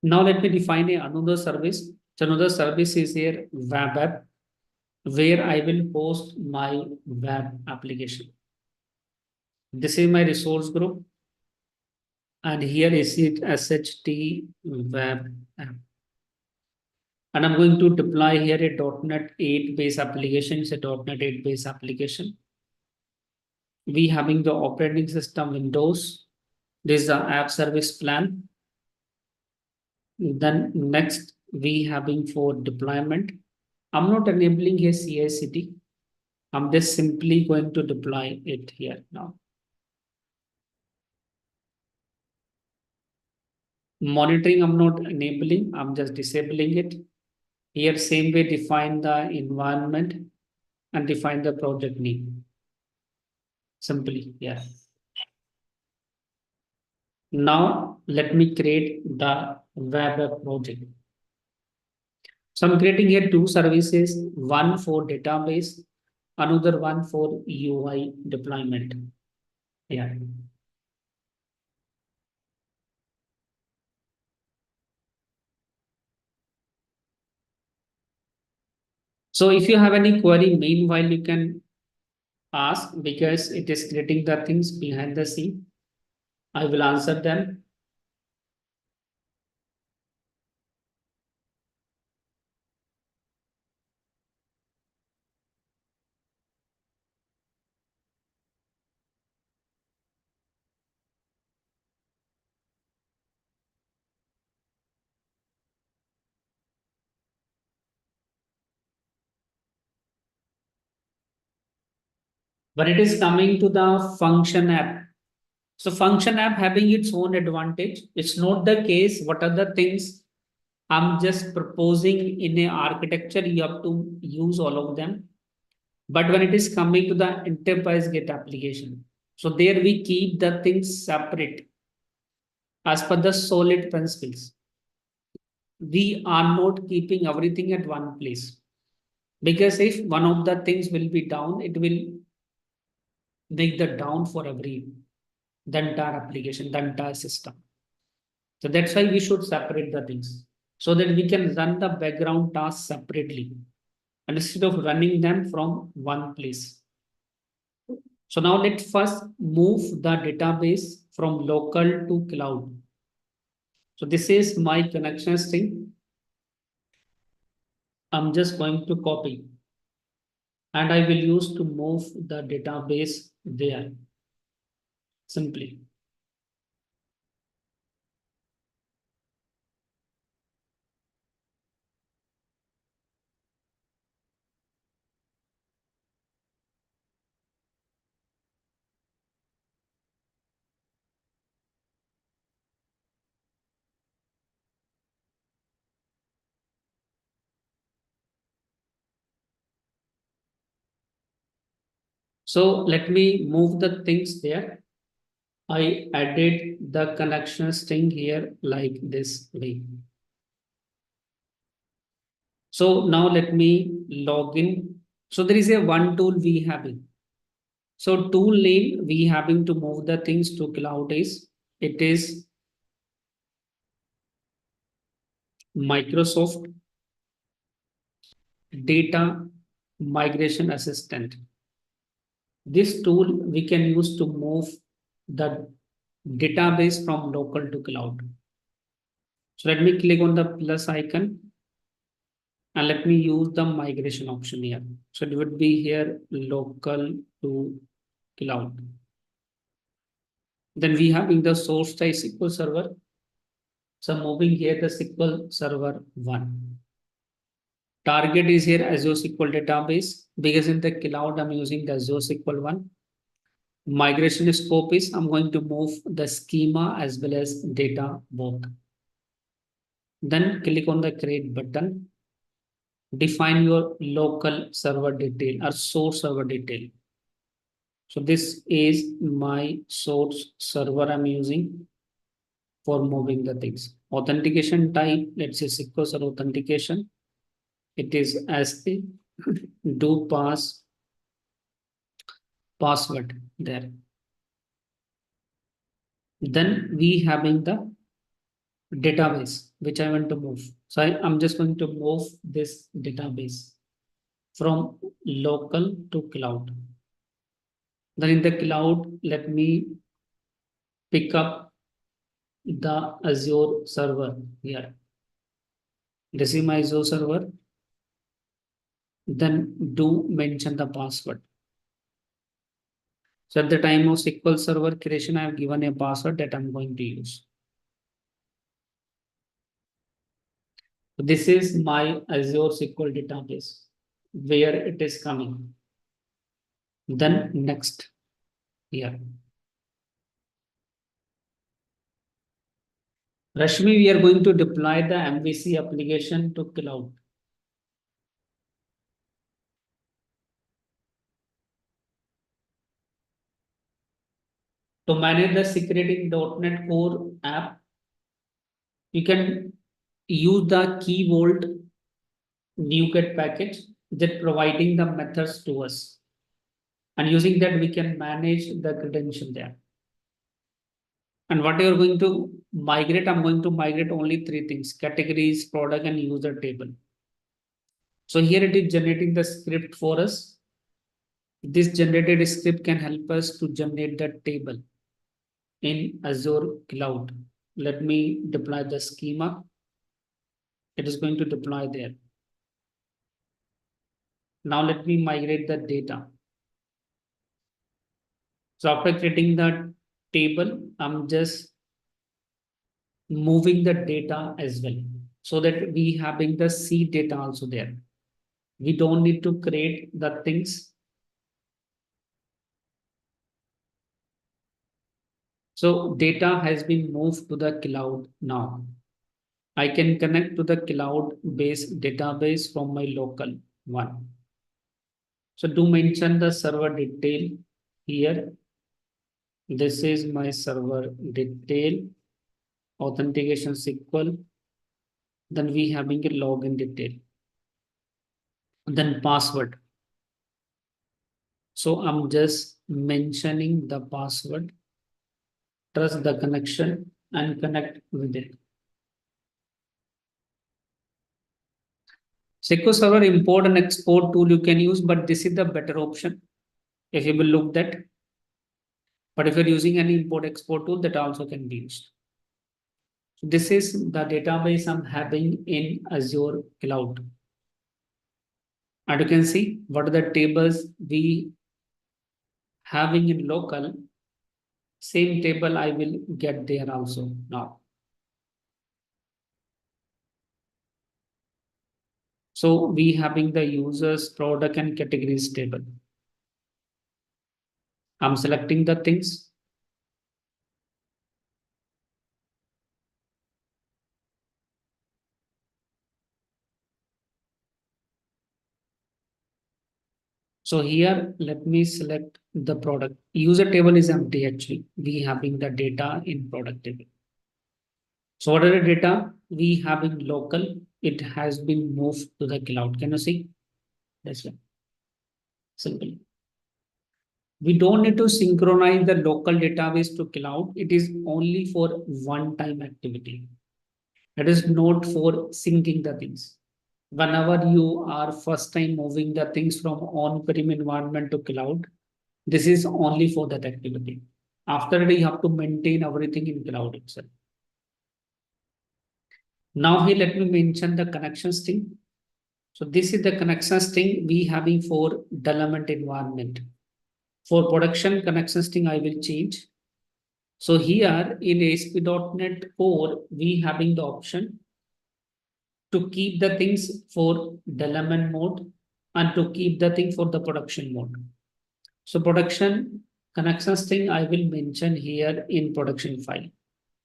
Now let me define another service. So another service is here web app, where I will host my web application. This is my resource group, and here is it SHT web app. And I'm going to deploy here a .NET 8 base application. It's a .NET 8 base application. We having the operating system Windows. This is the app service plan. Then next we having for deployment. I'm not enabling a CI/CD. I'm just simply going to deploy it here now. Monitoring, I'm not enabling, I'm just disabling it. Here, same way, define the environment and define the project name. Simply, yeah. Now, let me create the web app project. So I'm creating here two services, one for database, another one for UI deployment. Yeah. So if you have any query, meanwhile, you can ask because it is creating the things behind the scene. I will answer them. When it is coming to the function app, so function app having its own advantage. It's not the case. What are the things I'm just proposing in a architecture? You have to use all of them. But when it is coming to the enterprise get application, so there we keep the things separate as per the solid principles. We are not keeping everything at one place because if one of the things will be down, it will make the down for every the entire application, the entire system. So that's why we should separate the things so that we can run the background tasks separately and instead of running them from one place. So now let's first move the database from local to cloud. So this is my connection string. I'm just going to copy and I will use to move the database there simply. So let me move the things there. I added the connection string here like this way. So now let me log in. So there is a one tool we having. So tool name we having to move the things to cloud is, it is Microsoft Data Migration Assistant. This tool we can use to move the database from local to cloud. So let me click on the plus icon and let me use the migration option here. So it would be here local to cloud. Then we have in the source type SQL Server. So moving here the SQL Server 1. Target is here Azure SQL database because in the cloud I'm using the Azure SQL 1. Migration scope is I'm going to move the schema as well as data both. Then click on the create button. Define your local server detail or source server detail. So this is my source server I'm using for moving the things. Authentication type, let's say SQL Server authentication. It is as the do password there. Then we having the database which I want to move. So I'm just going to move this database from local to cloud. Then in the cloud, let me pick up the Azure server here. This is my Azure server. Then do mention the password. So at the time of SQL Server creation, I have given a password that I'm going to use. So this is my Azure SQL database where it is coming. Then next here. Rashmi, we are going to deploy the MVC application to cloud. To manage the security in .NET Core app, you can use the Key Vault NuGet package that providing the methods to us. And using that, we can manage the credential there. And what you're going to migrate, I'm going to migrate only three things: categories, product, and user table. So here it is generating the script for us. This generated script can help us to generate the table in Azure Cloud. Let me deploy the schema. It is going to deploy there. Now let me migrate the data. So after creating the table, I'm just moving the data as well so that we having the C data also there. We don't need to create the things. So data has been moved to the cloud now. I can connect to the cloud-based database from my local one. So do mention the server detail here. This is my server detail, authentication SQL. Then we having a login detail. Then password. So I'm just mentioning the password, trust the connection and connect with it. SQL Server import and export tool you can use, but this is the better option if you will look that. But if you're using any import export tool, that also can be used. This is the database I'm having in Azure Cloud. And you can see what are the tables we having in local. Same table I will get there also now. So we having the users, product and categories table. I'm selecting the things. So here, let me select the product. User table is empty actually. We having the data in product table. So what are the data we have in local? It has been moved to the cloud. Can you see? That's it. Simple. We don't need to synchronize the local database to cloud. It is only for one-time activity. It is not for syncing the things. Whenever you are first time moving the things from on-prem environment to cloud, this is only for that activity. After that, you have to maintain everything in cloud itself. Now here, let me mention the connection string. So this is the connection string we having for development environment. For production connection string, I will change. So here in ASP.NET Core, we having the option to keep the things for development mode and to keep the thing for the production mode. So production connection string I will mention here in production file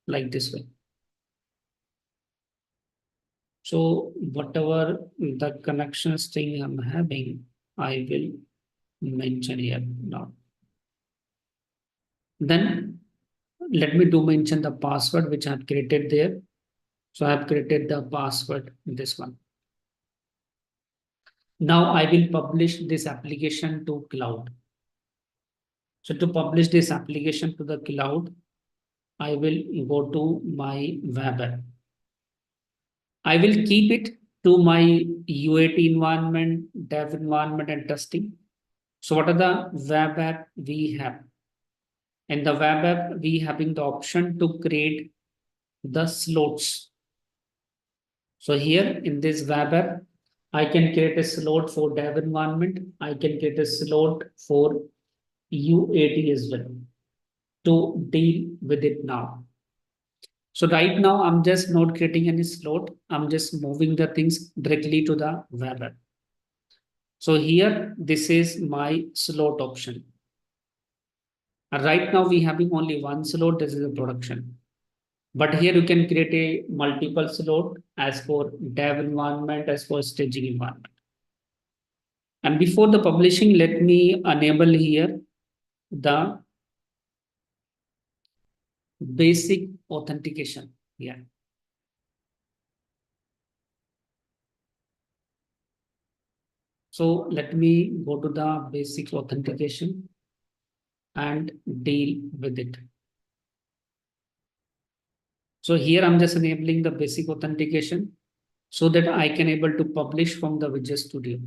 like this way. So whatever the connection string I'm having, I will mention here now. Then let me do mention the password which I have created there. So I have created the password, this one. Now I will publish this application to cloud. So to publish this application to the cloud, I will go to my web app. I will keep it to my UAT environment, dev environment, and testing. So what are the web app we have? In the web app, we having the option to create the slots. So here in this web app, I can create a slot for dev environment. I can create a slot for UAT as well to deal with it now. So right now, I'm just not creating any slot. I'm just moving the things directly to the web app. So here, this is my slot option. And right now, we having only one slot. This is a production. But here you can create a multiple slot as for dev environment, as for staging environment. And before the publishing, let me enable here the basic authentication. Yeah. So let me go to the basic authentication and deal with it. So here I'm just enabling the basic authentication so that I can able to publish from the Widget Studio.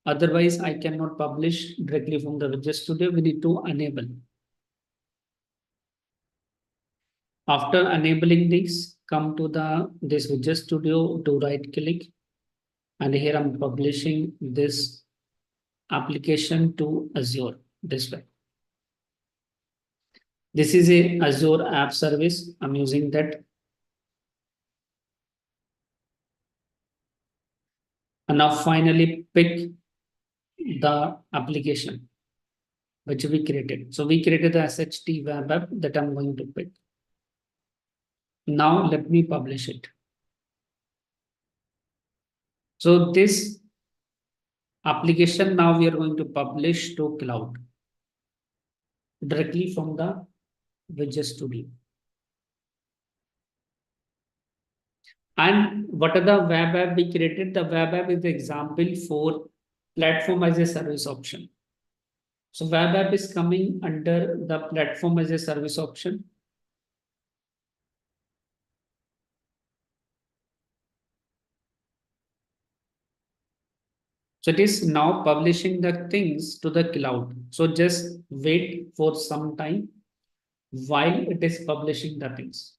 Otherwise, I cannot publish directly from the Widget Studio. We need to enable. After enabling this, come to this Widget Studio to right click. And here I'm publishing this application to Azure this way. This is a Azure app service. I'm using that. And now finally pick the application which we created. So we created the SHT web app that I'm going to pick. Now let me publish it. So this application now we are going to publish to cloud directly from the Widget Studio. And what are the web app we created? The web app is the example for platform as a service option. So web app is coming under the platform as a service option. So it is now publishing the things to the cloud. So just wait for some time while it is publishing the things.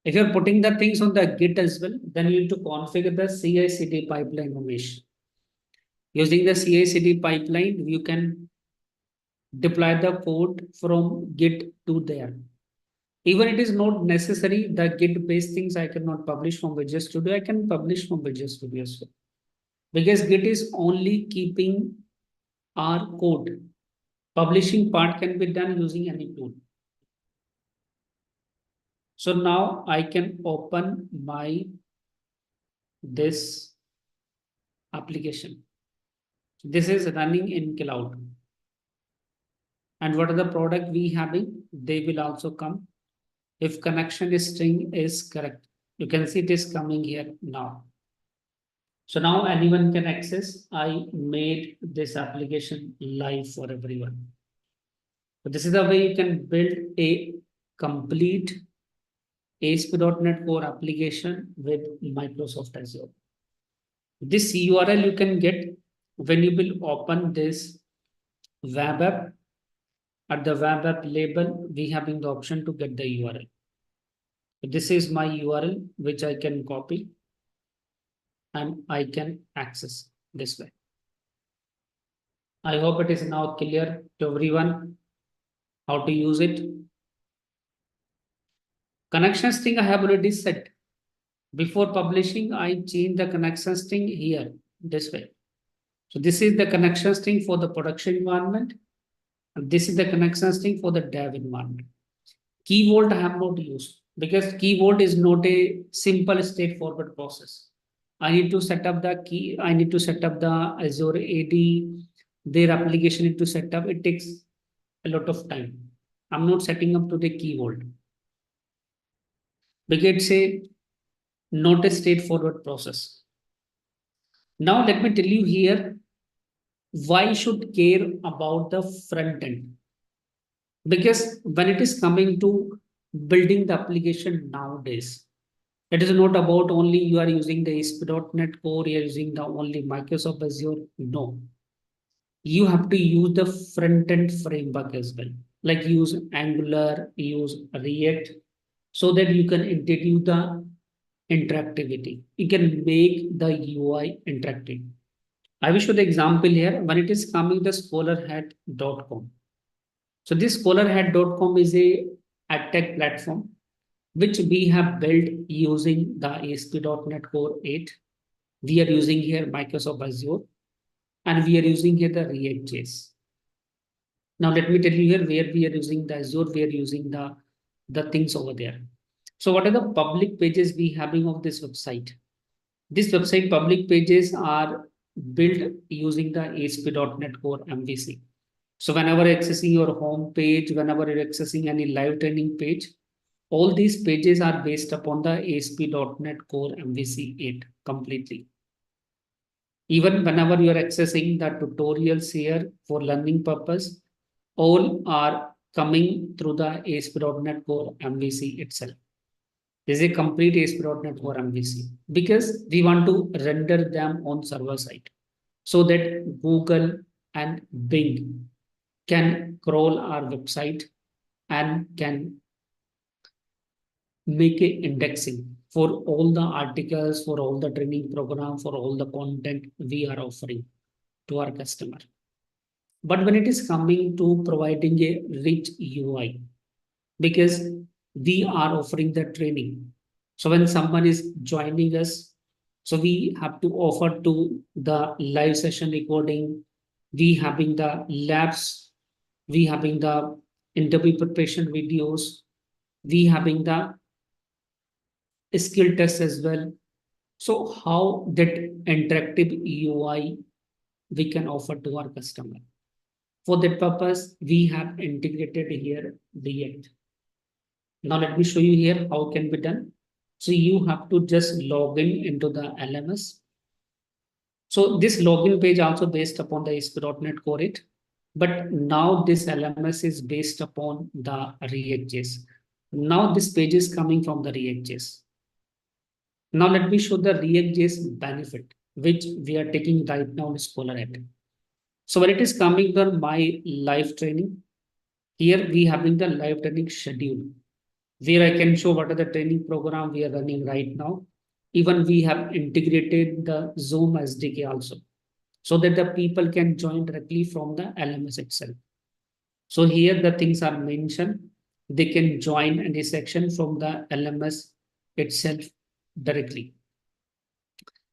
If you're putting the things on the Git as well, then you need to configure the CI/CD pipeline, Umesh. Using the CI/CD pipeline, you can deploy the code from Git to there. Even it is not necessary the Git-based things I cannot publish from Widget Studio. I can publish from Widget Studio as well. Because Git is only keeping our code. Publishing part can be done using any tool. So now I can open this application. This is running in cloud. And what are the product we having? They will also come. If connection string is correct, you can see it is coming here now. So now anyone can access. I made this application live for everyone. So this is the way you can build a complete ASP.NET Core application with Microsoft Azure. This URL you can get when you will open this web app. At the web app label, we having the option to get the URL. This is my URL, which I can copy and I can access this way. I hope it is now clear to everyone how to use it. Connections thing I have already set. Before publishing, I change the connections thing here, this way. So this is the connections thing for the production environment. And this is the connections thing for the dev environment. Key vault I have not used because key vault is not a simple straightforward process. I need to set up the key. I need to set up the Azure AD, their application need to set up. It takes a lot of time. I'm not setting up to the key vault because it's a not a straightforward process. Now let me tell you here why should care about the front end, because when it is coming to building the application nowadays, it is not about only you are using the ASP.NET Core, you are using the only Microsoft Azure. No, you have to use the front end framework as well, like use Angular, use React, so that you can introduce the interactivity. You can make the UI interactive. I will show the example here when it is coming the scholarhat.com. So this scholarhat.com is a tech platform which we have built using the ASP.NET Core 8. We are using here Microsoft Azure and we are using here the React.js. Now let me tell you here where we are using the Azure, we are using the things over there. So what are the public pages we having of this website? This website public pages are built using the ASP.NET Core MVC. So whenever accessing your home page, whenever you're accessing any live training page, all these pages are based upon the ASP.NET Core MVC 8 completely. Even whenever you are accessing the tutorials here for learning purpose, all are coming through the ASP.NET Core MVC itself. This is a complete ASP.NET Core MVC because we want to render them on server side so that Google and Bing can crawl our website and can make a indexing for all the articles, for all the training program, for all the content we are offering to our customer. But when it is coming to providing a rich UI, because we are offering the training. So when someone is joining us, so we have to offer to the live session recording, we having the labs, we having the interview preparation videos, we having the skill tests as well. So how that interactive UI we can offer to our customer. For that purpose, we have integrated here React. Now let me show you here how can be done. So you have to just log in into the LMS. So this login page also based upon the ASP.NET Core 8, but now this LMS is based upon the React.js. Now this page is coming from the React.js. Now let me show the React.js benefit, which we are taking right now in Scholarhat. So when it is coming to my live training, here we having the live training schedule, where I can show what are the training program we are running right now. Even we have integrated the Zoom SDK also, so that the people can join directly from the LMS itself. So here the things are mentioned. They can join any section from the LMS itself directly.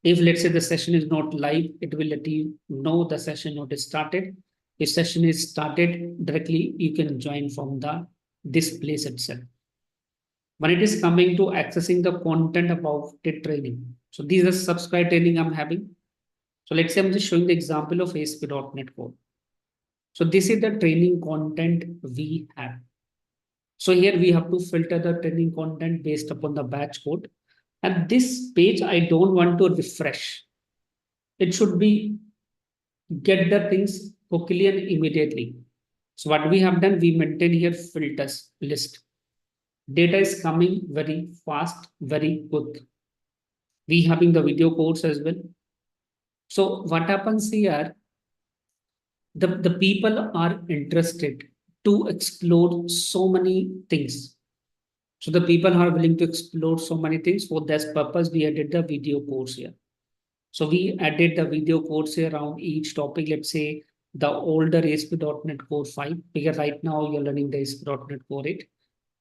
If let's say the session is not live, it will let you know the session not started. If session is started directly, you can join from the this place itself. When it is coming to accessing the content about the training, so these are subscribe training I'm having. So let's say I'm just showing the example of ASP.NET Core. So this is the training content we have. So here we have to filter the training content based upon the batch code. And this page, I don't want to refresh. It should be get the things quickly and immediately. So what we have done, we maintain here filters list. Data is coming very fast, very quick. We having the video codes as well. So what happens here, the people are interested to explore so many things. So the people are willing to explore so many things. For that purpose, we added the video course here. So we added the video course here around each topic. Let's say the older ASP.NET Core 5, because right now you're learning the ASP.NET Core 8.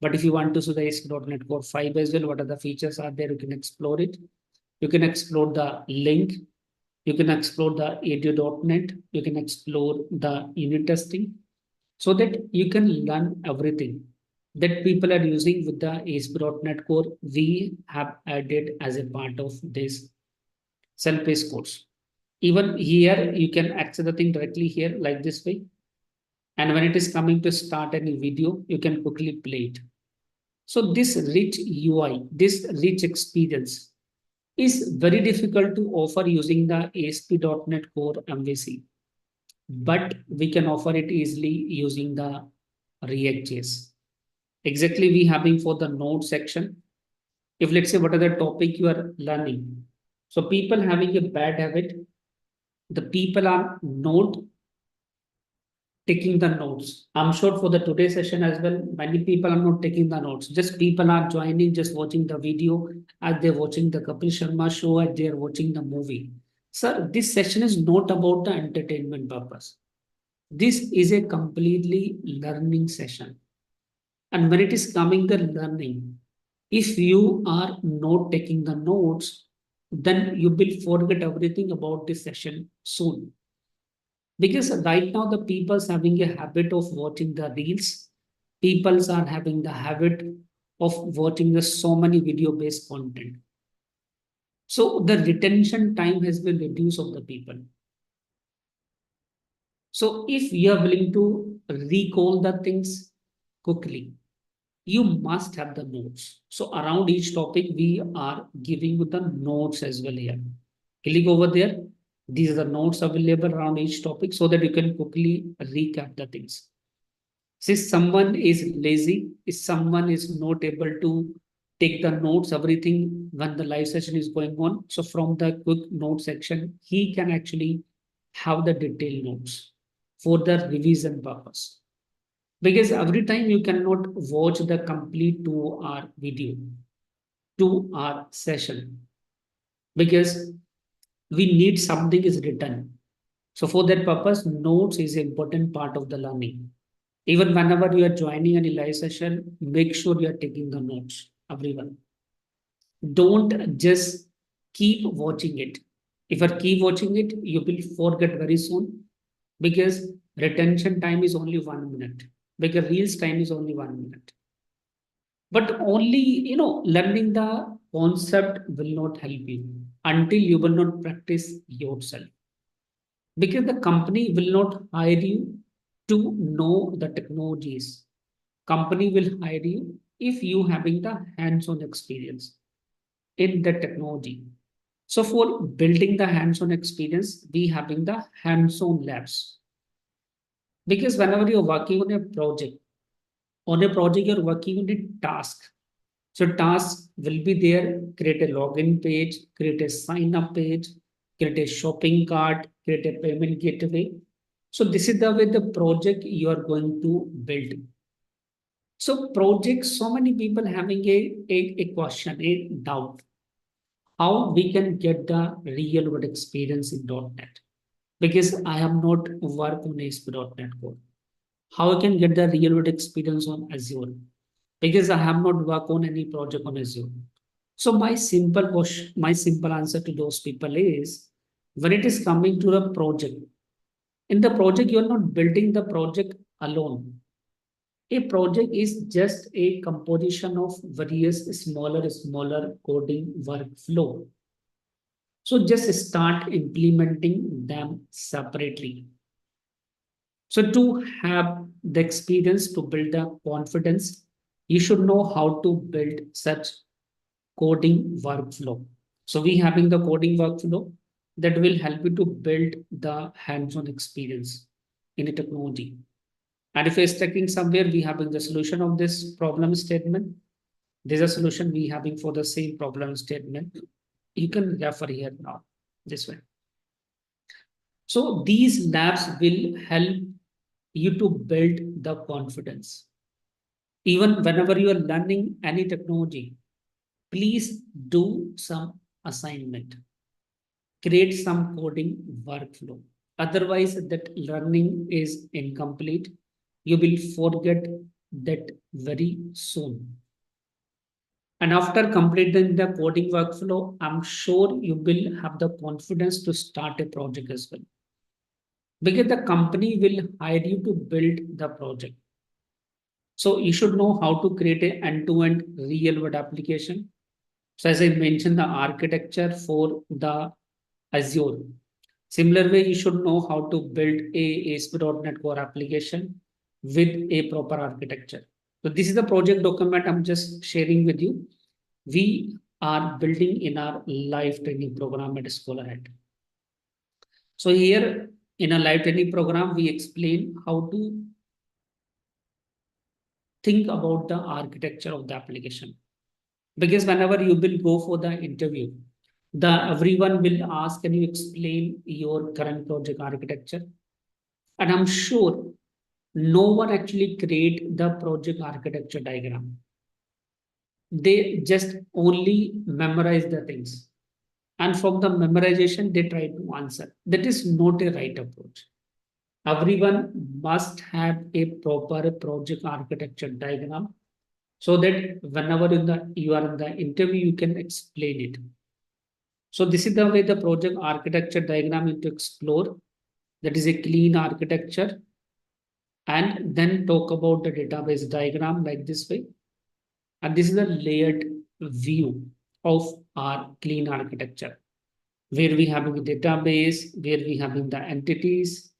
But if you want to see the ASP.NET Core 5 as well, what are the features are there, you can explore it. You can explore the link. You can explore the ADO.NET. You can explore the unit testing so that you can learn everything that people are using with the ASP.NET Core. We have added as a part of this self-paced course. Even here, you can access the thing directly here like this way. And when it is coming to start any video, you can quickly play it. So this rich UI, this rich experience is very difficult to offer using the ASP.NET Core MVC. But we can offer it easily using the React.js. Exactly we having for the node section. If let's say what are the topic you are learning. So people having a bad habit, the people are not taking the notes. I'm sure for the today session as well, many people are not taking the notes. Just people are joining, just watching the video as they're watching the Kapil Sharma show, as they're watching the movie. Sir, this session is not about the entertainment purpose. This is a completely learning session. And when it is coming the learning, if you are not taking the notes, then you will forget everything about this session soon. Because right now the people's having a habit of watching the reels. People's are having the habit of watching the so many video-based content. So the retention time has been reduced of the people. So if you are willing to recall the things quickly, you must have the notes. So around each topic, we are giving you the notes as well here. Click over there. These are the notes available around each topic so that you can quickly recap the things. Since someone is lazy, if someone is not able to take the notes, everything when the live session is going on. So from the quick note section, he can actually have the detailed notes for the revision purpose. Because every time you cannot watch the complete 2 hour video, 2 hour session, because we need something is written. So for that purpose, notes is an important part of the learning. Even whenever you are joining any live session, make sure you are taking the notes, everyone. Don't just keep watching it. If you keep watching it, you will forget very soon because retention time is only 1 minute. Because reels time is only 1 minute. But only, learning the concept will not help you until you will not practice yourself. Because the company will not hire you to know the technologies. Company will hire you if you having the hands-on experience in the technology. So for building the hands-on experience, we having the hands-on labs. Because whenever you're working on a project, you're working on a task. So tasks will be there, create a login page, create a sign up page, create a shopping cart, create a payment gateway. So this is the way the project you are going to build. So projects, so many people having a question, a doubt, how we can get the real world experience in .NET. Because I have not worked on ASP.NET Core. How I can get the real world experience on Azure? Because I have not worked on any project on Azure. So my simple question, my simple answer to those people is when it is coming to the project, in the project, you are not building the project alone. A project is just a composition of various smaller coding workflow. So just start implementing them separately. So to have the experience to build the confidence, you should know how to build such coding workflow. So we having the coding workflow that will help you to build the hands-on experience in a technology. And if you're stuck somewhere, we having the solution of this problem statement. There's a solution we having for the same problem statement. You can refer here now, this way. So these labs will help you to build the confidence. Even whenever you are learning any technology, please do some assignment, create some coding workflow. Otherwise, that learning is incomplete. You will forget that very soon. And after completing the coding workflow, I'm sure you will have the confidence to start a project as well. Because the company will hire you to build the project. So you should know how to create an end-to-end real-world application. So as I mentioned, the architecture for the Azure. Similar way, you should know how to build a ASP.NET Core application with a proper architecture. So this is the project document I'm just sharing with you. We are building in our live training program at School Ahead. So here in a live training program, we explain how to think about the architecture of the application. Because whenever you will go for the interview, the everyone will ask, can you explain your current project architecture? And I'm sure no one actually create the project architecture diagram. They just only memorize the things. And from the memorization, they try to answer. That is not a right approach. Everyone must have a proper project architecture diagram so that whenever you are in the interview, you can explain it. So this is the way the project architecture diagram is to explore. That is a clean architecture. And then talk about the database diagram like this way. And this is a layered view of our clean architecture, where we having a database, where we having the entities,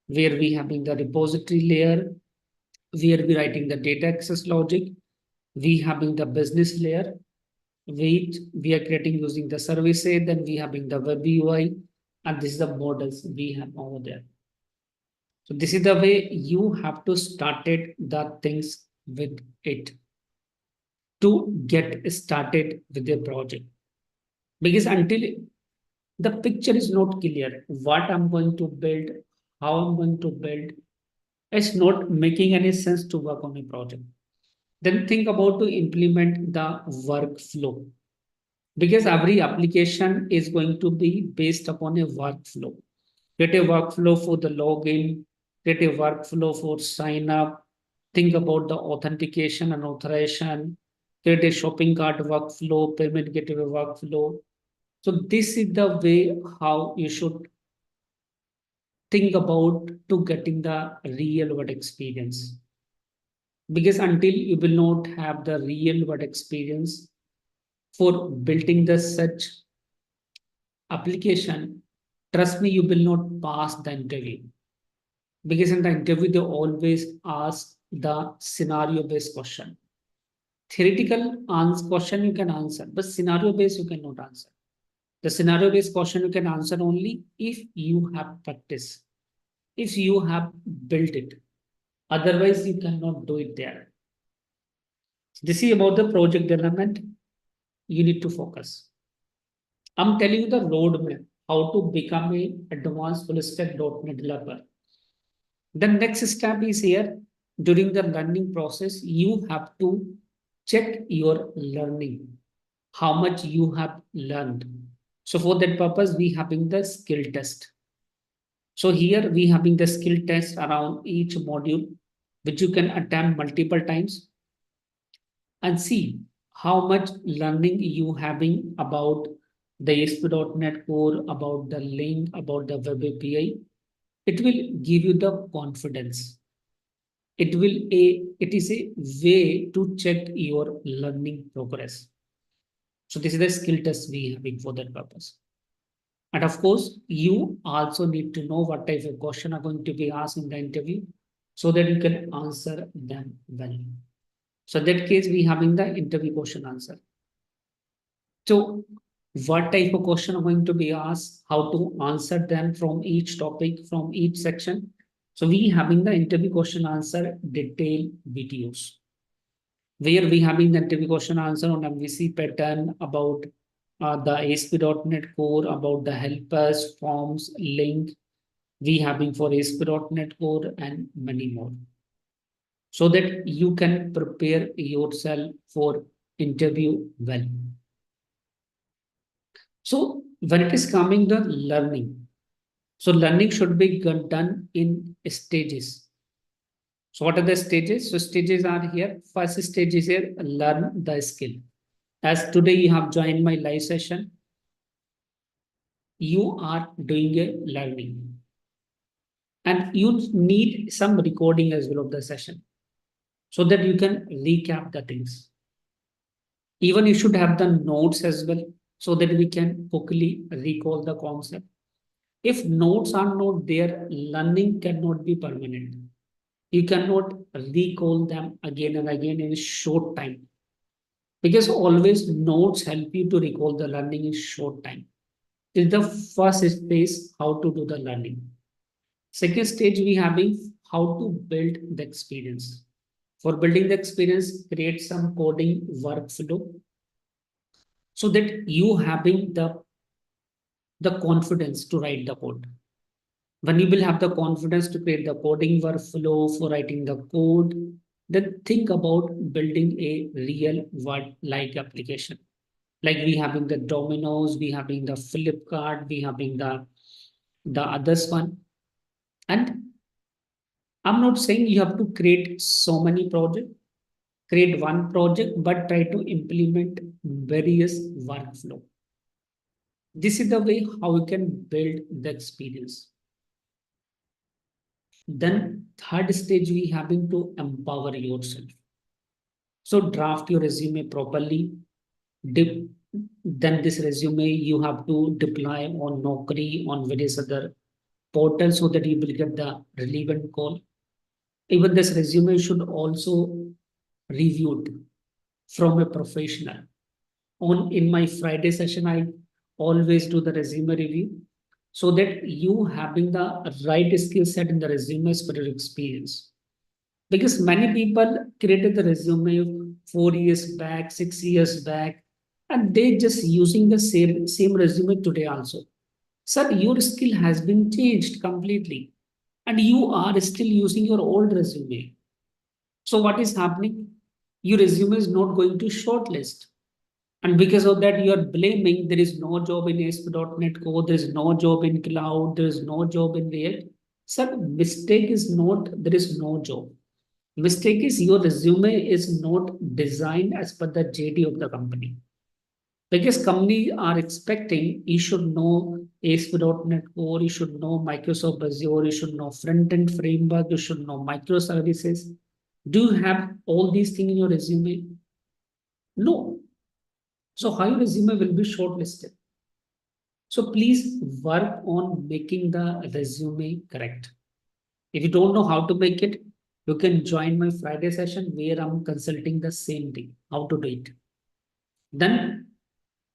where we having the repository layer, where we writing the data access logic, we having the business layer, which we are creating using the services, then we having the web UI, and this is the models we have over there. So this is the way you have to started the things with it to get started with the project. Because until the picture is not clear, what I'm going to build, how I'm going to build, it's not making any sense to work on a project. Then think about to implement the workflow. Because every application is going to be based upon a workflow. Create a workflow for the login, create a workflow for sign up, think about the authentication and authorization, create a shopping cart workflow, payment gateway workflow. So this is the way how you should think about to getting the real world experience. Because until you will not have the real world experience for building the such application, trust me, you will not pass the interview. Because in the interview, they always ask the scenario based question. Theoretical question you can answer, but scenario based you cannot answer. The scenario based question you can answer only if you have practice, if you have built it. Otherwise, you cannot do it there. This is about the project development. You need to focus. I'm telling you the roadmap how to become a advanced full stack .NET developer. The next step is here. During the learning process, you have to check your learning, how much you have learned. So for that purpose, we having the skill test. So here we having the skill test around each module, which you can attempt multiple times and see how much learning you having about the ASP.NET Core, about the link, about the web API. It will give you the confidence. It is a way to check your learning progress. So this is the skill test we having for that purpose. And of course, you also need to know what type of question are going to be asked in the interview so that you can answer them well. So in that case, we having the interview question answer. So what type of question are going to be asked, how to answer them from each topic, from each section. So we having the interview question answer detailed videos where we having the interview question answer on MVC pattern about the ASP.NET Core, about the helpers, forms, link, we having for ASP.NET Core and many more, so that you can prepare yourself for interview well. So when it is coming to learning, so learning should be done in stages. So what are the stages? So stages are here. First stage is here, learn the skill. As today you have joined my live session, you are doing a learning. And you need some recording as well of the session so that you can recap the things. Even you should have the notes as well so that we can quickly recall the concept. If notes are not there, learning cannot be permanent. You cannot recall them again and again in a short time, because always notes help you to recall the learning in short time. This is the first stage, how to do the learning. Second stage we having how to build the experience. For building the experience, create some coding workflow so that you having the confidence to write the code. When you will have the confidence to create the coding workflow for writing the code, then think about building a real world like application. Like we having the Domino's, we having the Flipkart, we having the others one. And I'm not saying you have to create so many projects, create one project, but try to implement various workflow. This is the way how you can build the experience. Then third stage, we having to empower yourself. So draft your resume properly. Dip, then this resume you have to deploy on Naukri, on various other portals so that you will get the relevant call. Even this resume should also reviewed from a professional. On in my Friday session, I always do the resume review so that you having the right skill set in the resumes for your experience. Because many people created the resume 4 years back, 6 years back, and they just using the same resume today also. Sir, your skill has been changed completely, and you are still using your old resume. So what is happening? Your resume is not going to shortlist. And because of that, you are blaming there is no job in ASP.NET Core, there is no job in cloud, there is no job in React. Sir, mistake is not there is no job. Mistake is your resume is not designed as per the JD of the company. Because companies are expecting you should know ASP.NET Core, you should know Microsoft Azure, you should know front-end framework, you should know microservices. Do you have all these things in your resume? No. So how your resume will be shortlisted? So please work on making the resume correct. If you don't know how to make it, you can join my Friday session where I'm consulting the same thing, how to do it. Then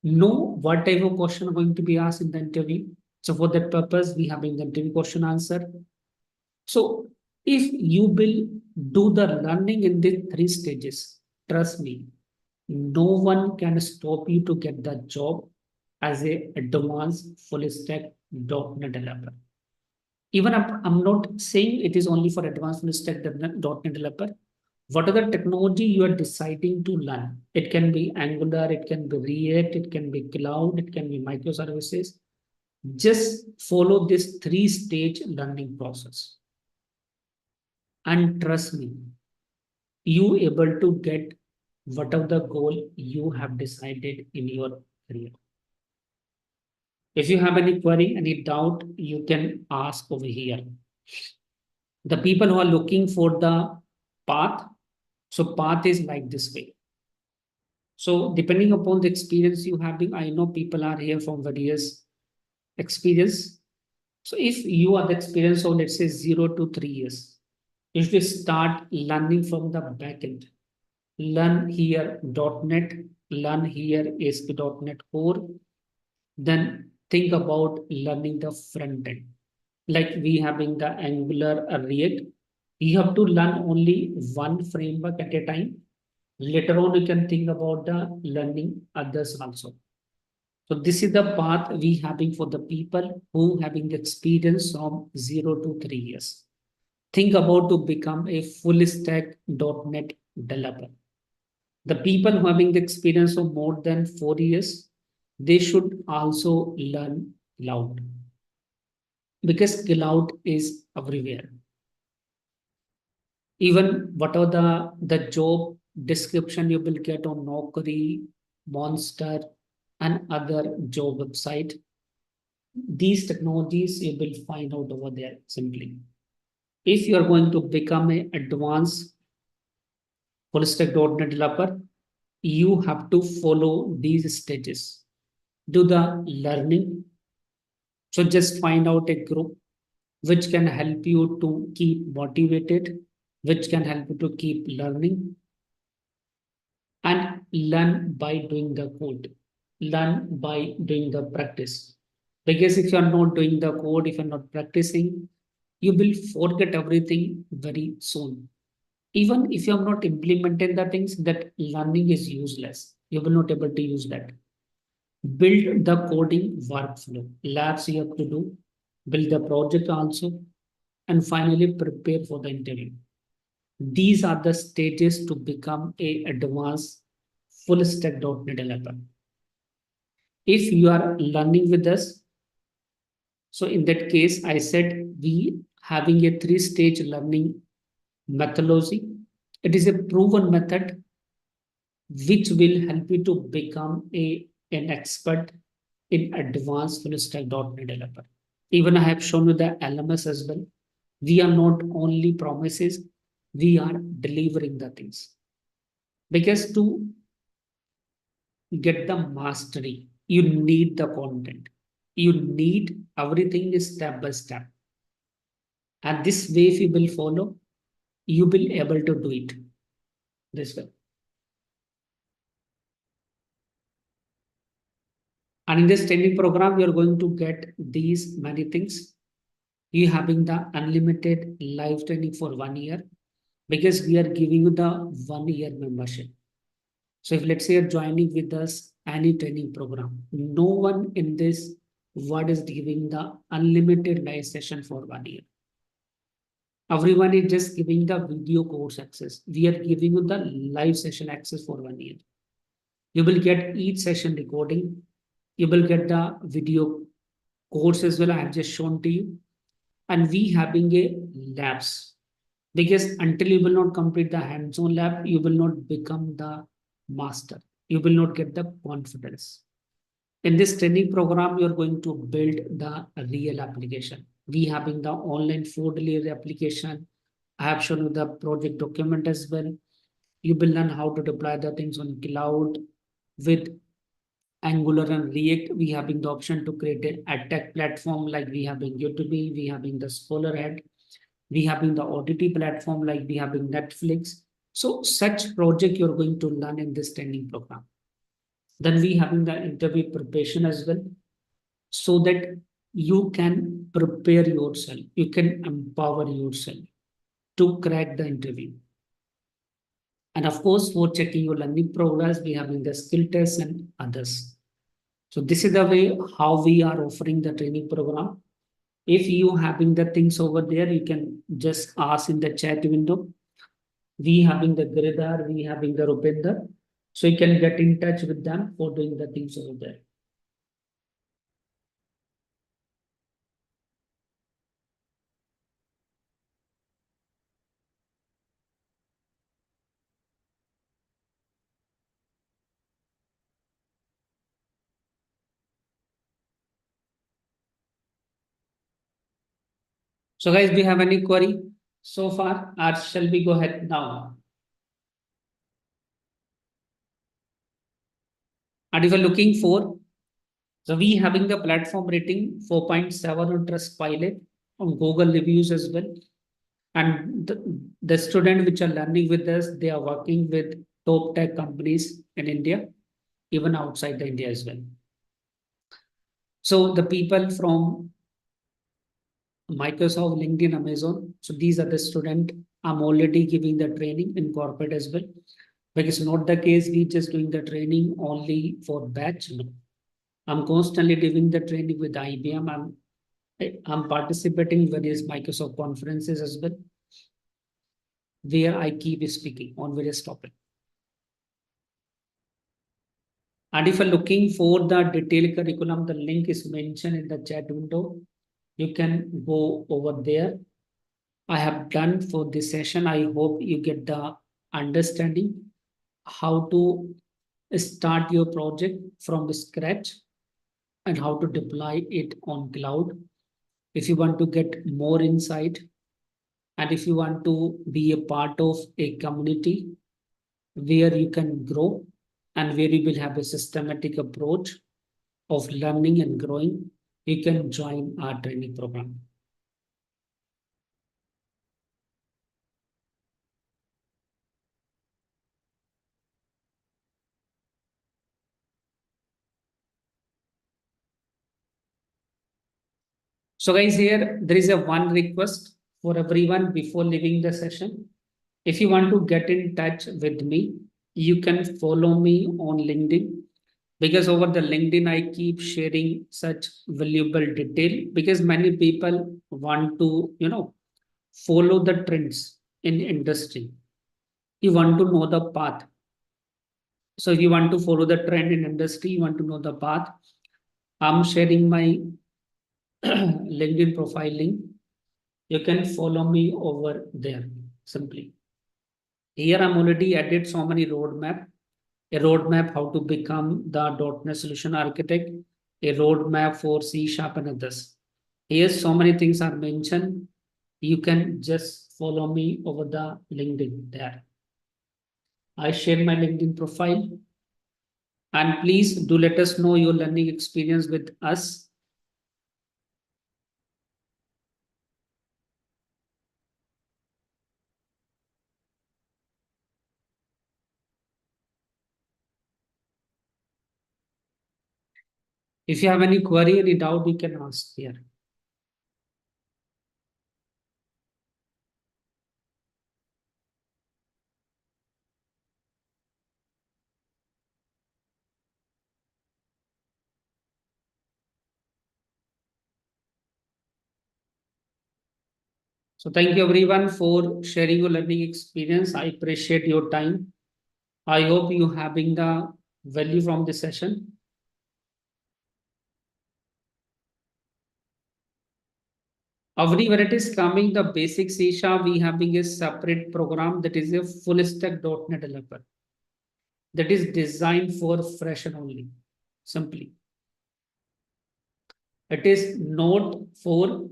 know what type of question are going to be asked in the interview. So for that purpose, we have the interview question answer. So if you will do the learning in the three stages, trust me, no one can stop you to get the job as a advanced full stack .NET developer. Even I'm not saying it is only for advanced full stack .NET developer. What are the technology you are deciding to learn? It can be Angular, it can be React, it can be cloud, it can be microservices. Just follow this three-stage learning process. And trust me, you able to get whatever the goal you have decided in your career. If you have any query, any doubt, you can ask over here. The people who are looking for the path, so path is like this way. So depending upon the experience you have, I know people are here from various experience. So if you are the experience of let's say 0 to 3 years, you should start learning from the backend. Learn here .NET, learn here ASP.NET Core, then think about learning the front end. Like we having the Angular or React, you have to learn only one framework at a time. Later on, you can think about the learning others also. So this is the path we having for the people who having experience from 0 to 3 years. Think about to become a full stack .NET developer. The people who having the experience of more than 4 years, they should also learn cloud because cloud is everywhere. Even whatever the job description you will get on Naukri, Monster, and other job website, these technologies you will find out over there simply. If you are going to become an advanced full stack .NET developer, you have to follow these stages. Do the learning. So just find out a group which can help you to keep motivated, which can help you to keep learning, and learn by doing the code. Learn by doing the practice. Because if you are not doing the code, if you are not practicing, you will forget everything very soon. Even if you have not implemented the things, that learning is useless. You will not able to use that. Build the coding workflow. Labs you have to do. Build the project also. And finally prepare for the interview. These are the stages to become a advanced full stack .NET developer. If you are learning with us, so in that case, I said we having a 3-stage learning methodology. It is a proven method which will help you to become an expert in advanced full stack .NET developer. Even I have shown you the LMS as well. We are not only promises, we are delivering the things. Because to get the mastery, you need the content. You need everything is step by step. And this way, if you will follow, you will able to do it this way. And in this training program, you're going to get these many things. You having the unlimited live training for 1 year because we are giving you the 1 year membership. So if let's say you're joining with us any training program, no one in this world is giving the unlimited live session for 1 year. Everyone is just giving the video course access. We are giving you the live session access for 1 year. You will get each session recording. You will get the video course as well. I have just shown to you. And we having a labs. Because until you will not complete the hands-on lab, you will not become the master. You will not get the confidence. In this training program, you are going to build the real application. We having the online 4 layer application. I have shown you the project document as well. You will learn how to deploy the things on cloud with Angular and React. We having the option to create an ad tech platform like we have in YouTube, we having the Scholarhead, we having the OTT platform like we having Netflix. So such project you're going to learn in this training program. Then we having the interview preparation as well, so that you can prepare yourself, you can empower yourself to crack the interview. And of course, for checking your learning progress, we having the skill tests and others. So this is the way how we are offering the training program. If you having the things over there, you can just ask in the chat window. We having the Giridhar, we having the Rupinder. So you can get in touch with them for doing the things over there. So guys, do you have any query so far, or shall we go ahead now? And if you're looking for, so we having the platform rating 4.7 on Trustpilot, on Google reviews as well. And the student which are learning with us, they are working with top tech companies in India, even outside the India as well. So the people from Microsoft, LinkedIn, Amazon. So these are the student. I'm already giving the training in corporate as well. Because not the case, we just doing the training only for batch. No. I'm constantly doing the training with IBM. I'm participating in various Microsoft conferences as well, where I keep speaking on various topics. And if you're looking for the detailed curriculum, the link is mentioned in the chat window. You can go over there. I have done for this session. I hope you get the understanding how to start your project from scratch and how to deploy it on cloud. If you want to get more insight and if you want to be a part of a community where you can grow and where you will have a systematic approach of learning and growing, you can join our training program. So guys, here there is a one request for everyone before leaving the session. If you want to get in touch with me, you can follow me on LinkedIn, because over the LinkedIn I keep sharing such valuable detail, because many people want to, follow the trends in industry. You want to know the path. So if you want to follow the trend in industry, you want to know the path, I'm sharing my LinkedIn profile link. You can follow me over there simply. Here I'm already added so many roadmap, a roadmap how to become the .NET solution architect, a roadmap for C Sharp and others. Here so many things are mentioned. You can just follow me over the LinkedIn there. I share my LinkedIn profile, and please do let us know your learning experience with us. If you have any query, any doubt, you can ask here. So thank you everyone for sharing your learning experience. I appreciate your time. I hope you having the value from this session. Everywhere it is coming, the basic C sharp, we having a separate program that is a full stack .NET developer that is designed for fresher only, simply. It is not for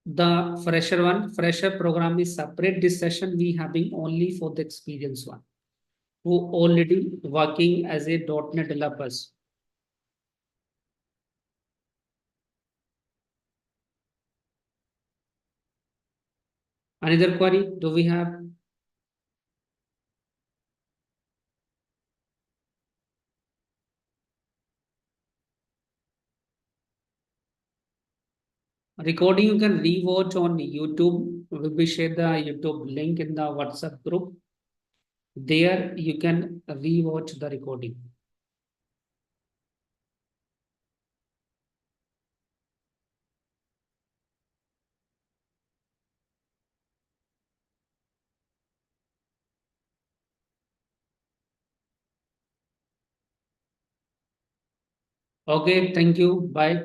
the fresher one. Fresher program is separate. This session we having only for the experienced one who already working as a .NET developers. Another query do we have? Recording you can rewatch on YouTube. We will share the YouTube link in the WhatsApp group. There you can rewatch the recording. Okay, thank you. Bye.